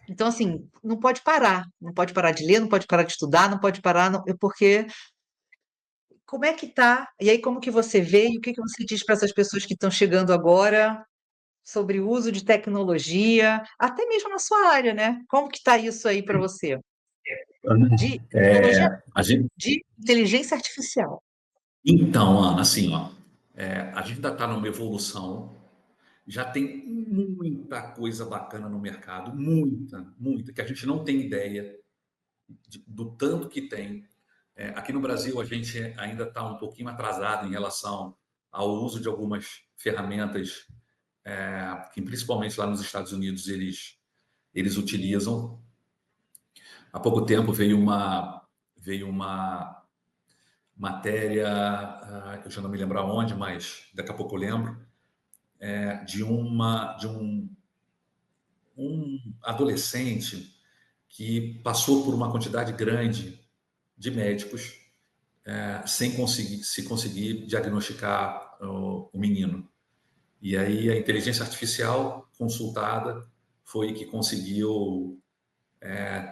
Speaker 1: então, assim, não pode parar, não pode parar de ler, não pode parar de estudar, não pode parar, porque como é que tá? E aí, como que você vê e o que que você diz para essas pessoas que estão chegando agora sobre o uso de tecnologia, até mesmo na sua área, né? Como que está isso aí para você? De tecnologia,
Speaker 2: A gente,
Speaker 1: de inteligência artificial.
Speaker 2: então, Ana, assim, ó, a gente ainda está numa evolução, já tem muita coisa bacana no mercado, muita, que a gente não tem ideia do tanto que tem. Aqui no Brasil, a gente ainda está um pouquinho atrasado em relação ao uso de algumas ferramentas que, principalmente lá nos Estados Unidos, eles utilizam. Há pouco tempo veio uma matéria, eu já não me lembro aonde, mas daqui a pouco eu lembro, de um adolescente que passou por uma quantidade grande de médicos sem conseguir diagnosticar o menino. E aí a inteligência artificial consultada foi que conseguiu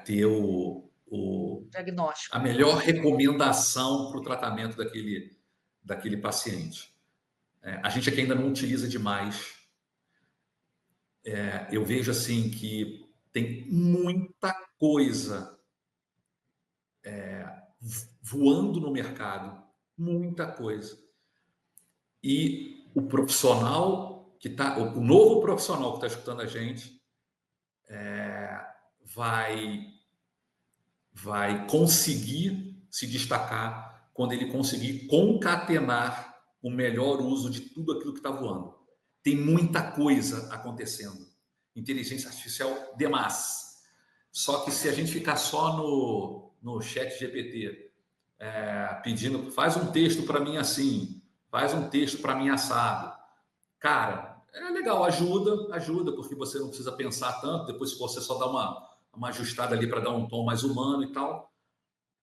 Speaker 2: ter a
Speaker 1: Diagnóstico.
Speaker 2: melhor recomendação para o tratamento daquele paciente. A gente aqui ainda não utiliza demais. Eu vejo assim que tem muita coisa voando no mercado, muita coisa. E o profissional o novo profissional que está escutando a gente, vai conseguir se destacar quando ele conseguir concatenar o melhor uso de tudo aquilo que está voando. Tem muita coisa acontecendo. Inteligência artificial demais. Só que se a gente ficar só no chat GPT, pedindo, faz um texto para mim assim, faz um texto para mim assado. Cara, é legal, ajuda, porque você não precisa pensar tanto, depois você só dá uma ajustada ali para dar um tom mais humano e tal,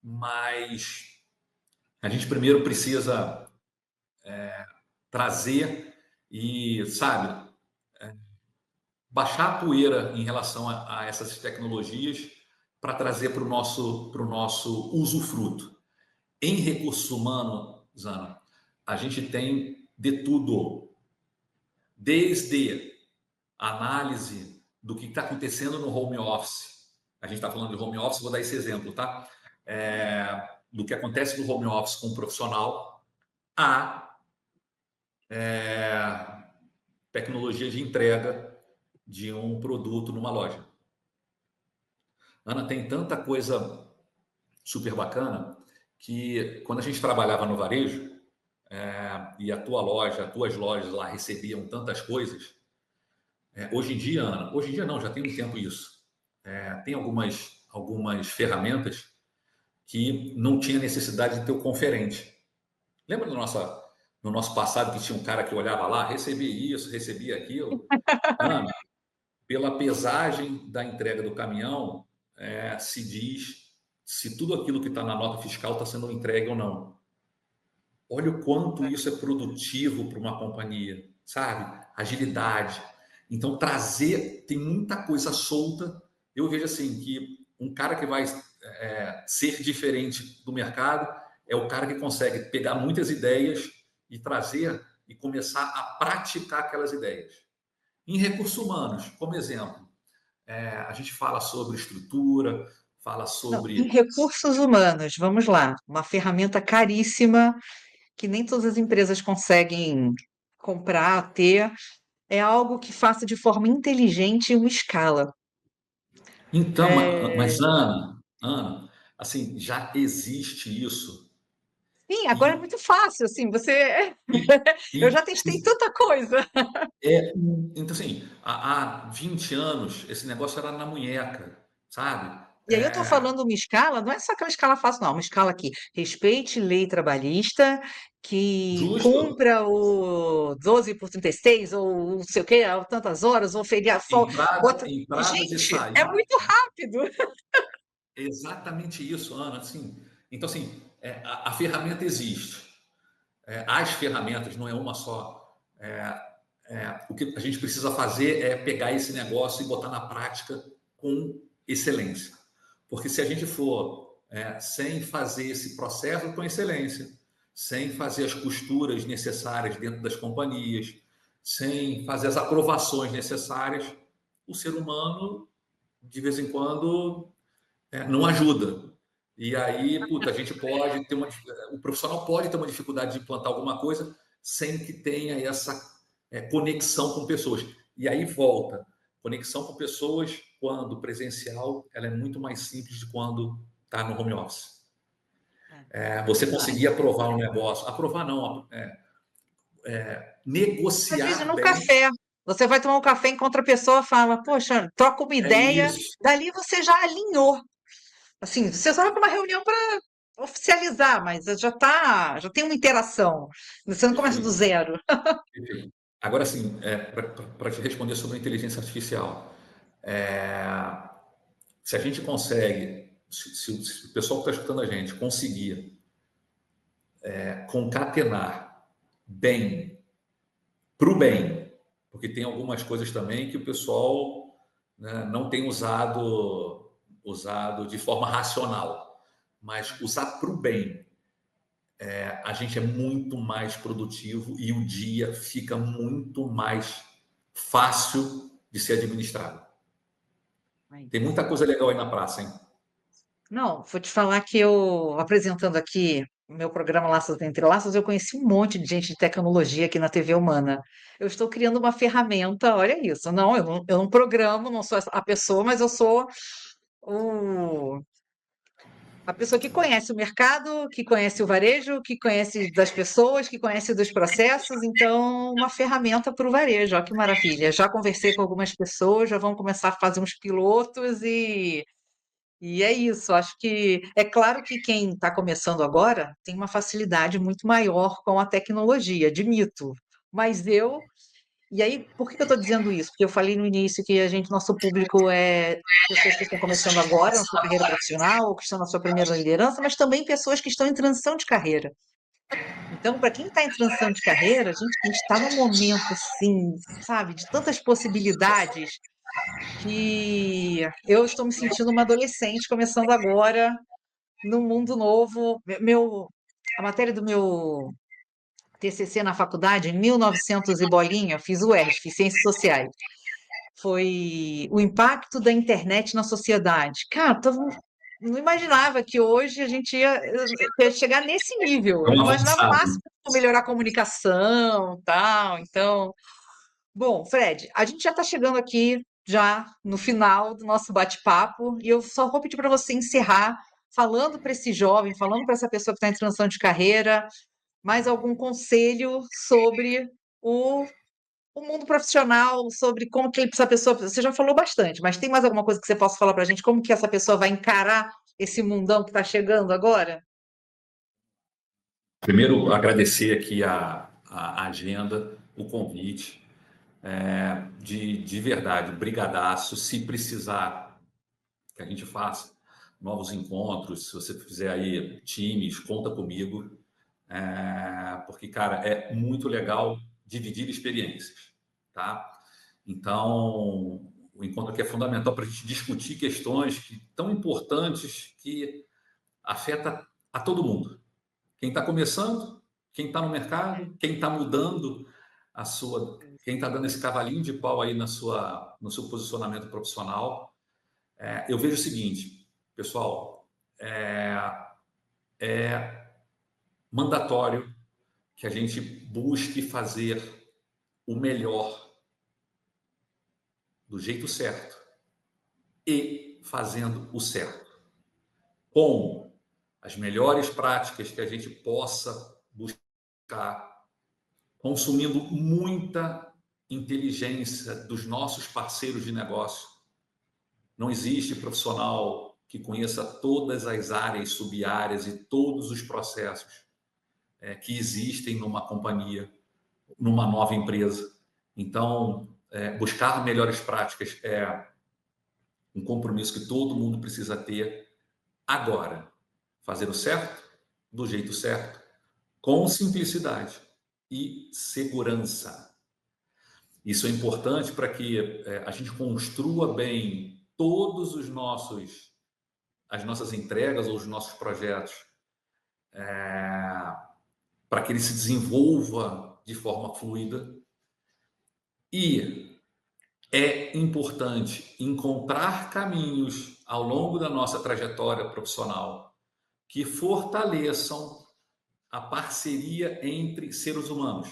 Speaker 2: mas a gente primeiro precisa trazer e, sabe, baixar a poeira em relação a essas tecnologias para trazer para o nosso usufruto. Em recursos humanos, Zana, a gente tem de tudo, desde análise do que está acontecendo no home office. A gente está falando de home office, vou dar esse exemplo, tá? Do que acontece no home office com o profissional, a tecnologia de entrega de um produto numa loja. Ana, tem tanta coisa super bacana que quando a gente trabalhava no varejo, e a tua loja, as tuas lojas lá recebiam tantas coisas, hoje em dia, Ana, hoje em dia não, já tem um tempo isso. Tem algumas ferramentas que não tinha necessidade de ter o conferente. Lembra no nosso passado que tinha um cara que olhava lá, recebia isso, recebia aquilo? Ana, pela pesagem da entrega do caminhão, se diz se tudo aquilo que está na nota fiscal está sendo entregue ou não. Olha o quanto isso é produtivo para uma companhia, sabe? Agilidade. Então, tem muita coisa solta. Eu vejo assim que um cara que vai ser diferente do mercado é o cara que consegue pegar muitas ideias e trazer e começar a praticar aquelas ideias. Em recursos humanos, como exemplo, a gente fala sobre estrutura, fala
Speaker 1: Não, em
Speaker 2: sobre.
Speaker 1: recursos humanos, vamos lá, uma ferramenta caríssima que nem todas as empresas conseguem comprar, ter, é algo que faça de forma inteligente uma escala.
Speaker 2: Então,
Speaker 1: É,
Speaker 2: mas Ana, assim, já existe isso.
Speaker 1: sim, agora é
Speaker 2: E,
Speaker 1: muito fácil, assim, você...
Speaker 2: e,
Speaker 1: Eu
Speaker 2: e
Speaker 1: já testei tanta coisa.
Speaker 2: então, assim, há 20 anos, esse negócio era na munheca, sabe?
Speaker 1: E aí eu estou falando uma escala, não é só aquela escala fácil, não, uma escala que respeite lei trabalhista, que
Speaker 2: Justo,
Speaker 1: cumpra o 12 por 36, ou não sei o quê, tantas horas, ou feriado, folga, bota...
Speaker 2: entradas e
Speaker 1: Gente, é
Speaker 2: saídas.
Speaker 1: muito rápido.
Speaker 2: Exatamente isso, Ana. Assim, então, assim, a ferramenta existe. As ferramentas, não é uma só. O que a gente precisa fazer é pegar esse negócio e botar na prática com excelência. Porque se a gente for sem fazer esse processo com excelência, sem fazer as costuras necessárias dentro das companhias, sem fazer as aprovações necessárias, o ser humano, de vez em quando, não ajuda. E aí, puta, a gente pode ter o profissional pode ter uma dificuldade de implantar alguma coisa sem que tenha essa conexão com pessoas. E aí volta, conexão com pessoas quando presencial, ela é muito mais simples de quando está no home office.
Speaker 1: É
Speaker 2: Você
Speaker 1: verdade.
Speaker 2: conseguir aprovar um negócio, aprovar não,
Speaker 1: Às vezes
Speaker 2: negociar
Speaker 1: no
Speaker 2: bem,
Speaker 1: café, você vai tomar um café, encontra a pessoa, fala, poxa, troca uma
Speaker 2: é
Speaker 1: ideia,
Speaker 2: isso.
Speaker 1: dali você já alinhou. Assim, você só vai para uma reunião para oficializar, mas já tem uma interação. Você não começa do
Speaker 2: Perfeito,
Speaker 1: zero.
Speaker 2: perfeito. Agora, sim, para te responder sobre a inteligência artificial, é, se a gente consegue, se o pessoal que está escutando a gente conseguir concatenar bem para o bem, porque tem algumas coisas também que o pessoal, né, não tem usado de forma racional, mas usar para o bem, a gente é muito mais produtivo e o dia fica muito mais fácil de ser administrado.
Speaker 1: Aí.
Speaker 2: Tem muita coisa legal aí na praça, hein?
Speaker 1: Não, vou te falar que eu, apresentando aqui o meu programa Laços Entre Laços, eu conheci um monte de gente de tecnologia aqui na TV Humana. Eu estou criando uma ferramenta, olha isso. Não, eu não programo, não sou a pessoa, mas eu sou o a pessoa que conhece o mercado, que conhece o varejo, que conhece das pessoas, que conhece dos processos, então uma ferramenta para o varejo, olha que maravilha. Já conversei com algumas pessoas, já vão começar a fazer uns pilotos e é isso. Acho que é claro que quem está começando agora tem uma facilidade muito maior com a tecnologia, admito. Mas e aí, por que que eu estou dizendo isso? Porque eu falei no início que nosso público é pessoas que estão começando agora na sua carreira profissional, ou que estão na sua primeira liderança, mas também pessoas que estão em transição de carreira. Então, para quem está em transição de carreira, a gente está num momento assim, sabe, de tantas possibilidades que eu estou me sentindo uma adolescente começando agora num mundo novo. A matéria do meu TCC na faculdade, em 1900 e bolinha, fiz o UERJ, fiz Ciências Sociais. Foi o impacto da internet na sociedade. Cara, não imaginava que hoje a gente ia chegar nesse nível. Eu
Speaker 2: Vamos
Speaker 1: imaginava o
Speaker 2: avançar.
Speaker 1: máximo melhorar a comunicação, tal. Então, bom, Fred, a gente já está chegando aqui já no final do nosso bate-papo e eu só vou pedir para você encerrar falando para esse jovem, falando para essa pessoa que está em transição de carreira, mais algum conselho sobre o o mundo profissional, sobre como que essa pessoa. Você já falou bastante, mas tem mais alguma coisa que você possa falar para a gente? Como que essa pessoa vai encarar esse mundão que está chegando agora?
Speaker 2: Primeiro, agradecer aqui a agenda, o convite. De verdade, brigadaço. Se precisar que a gente faça novos encontros, se você fizer aí times, conta comigo. Porque, cara, é muito legal dividir experiências, tá? Então, o encontro aqui é fundamental para a gente discutir questões tão importantes que afeta a todo mundo. Quem está começando, quem está no mercado, quem está mudando quem está dando esse cavalinho de pau aí no seu posicionamento profissional. Eu vejo o seguinte, pessoal, é mandatório que a gente busque fazer o melhor do jeito certo e fazendo o certo. Com as melhores práticas que a gente possa buscar, consumindo muita inteligência dos nossos parceiros de negócio. Não existe profissional que conheça todas as áreas, sub-áreas e todos os processos que existem numa companhia, numa nova empresa. Então, buscar melhores práticas é um compromisso que todo mundo precisa ter agora. Fazer o certo, do jeito certo, com simplicidade e segurança. Isso é importante para que a gente construa bem todos as nossas entregas ou os nossos projetos, para que ele se desenvolva de forma fluida. E é importante encontrar caminhos ao longo da nossa trajetória profissional que fortaleçam a parceria entre seres humanos.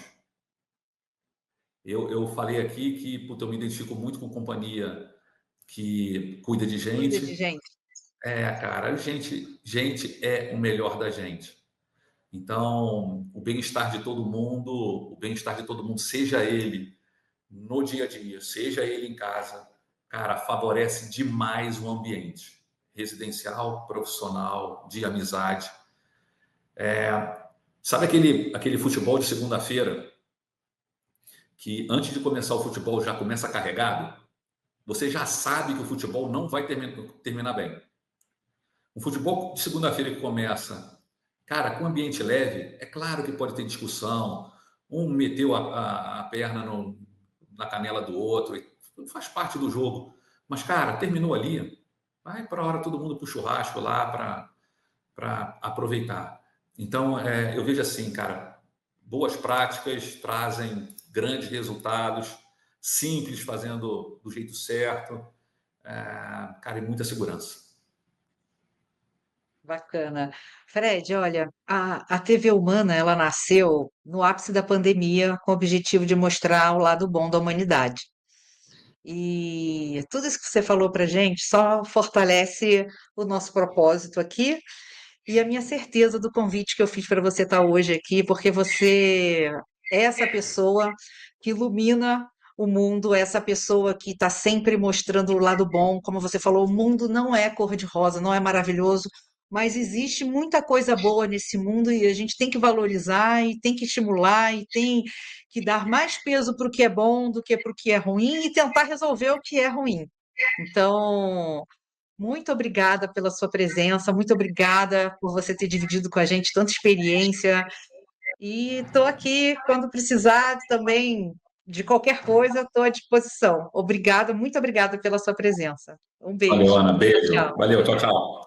Speaker 2: Eu falei aqui que eu me identifico muito com companhia que cuida de
Speaker 1: Cuida de
Speaker 2: gente.
Speaker 1: gente.
Speaker 2: Cara, gente é o melhor da gente. Então, o bem-estar de todo mundo, seja ele no dia a dia, seja ele em casa, cara, favorece demais o ambiente residencial, profissional, de amizade. Sabe aquele futebol de segunda-feira que antes de começar o futebol já começa carregado? Você já sabe que o futebol não vai terminar bem. Um futebol de segunda-feira que começa, cara, com ambiente leve, é claro que pode ter discussão, um meteu a perna na canela do outro, faz parte do jogo. Mas, cara, terminou ali, vai para a hora todo mundo para o churrasco lá para aproveitar. Então, eu vejo assim, cara, boas práticas trazem grandes resultados, simples, fazendo do jeito certo, cara, e muita segurança.
Speaker 1: Bacana. Fred, olha, a TV Humana, ela nasceu no ápice da pandemia com o objetivo de mostrar o lado bom da humanidade. E tudo isso que você falou para gente só fortalece o nosso propósito aqui e a minha certeza do convite que eu fiz para você estar hoje aqui, porque você é essa pessoa que ilumina o mundo, é essa pessoa que está sempre mostrando o lado bom. Como você falou, o mundo não é cor-de-rosa, não é maravilhoso, mas existe muita coisa boa nesse mundo e a gente tem que valorizar e tem que estimular e tem que dar mais peso para o que é bom do que para o que é ruim e tentar resolver o que é ruim. Então, muito obrigada pela sua presença, muito obrigada por você ter dividido com a gente tanta experiência. E estou aqui quando precisar também de qualquer coisa, estou à disposição. Obrigada, muito obrigada pela sua presença. Um
Speaker 2: Valeu,
Speaker 1: beijo.
Speaker 2: Ana.
Speaker 1: Tchau,
Speaker 2: Beijo.
Speaker 1: tchau.
Speaker 2: Valeu. Tchau, tchau.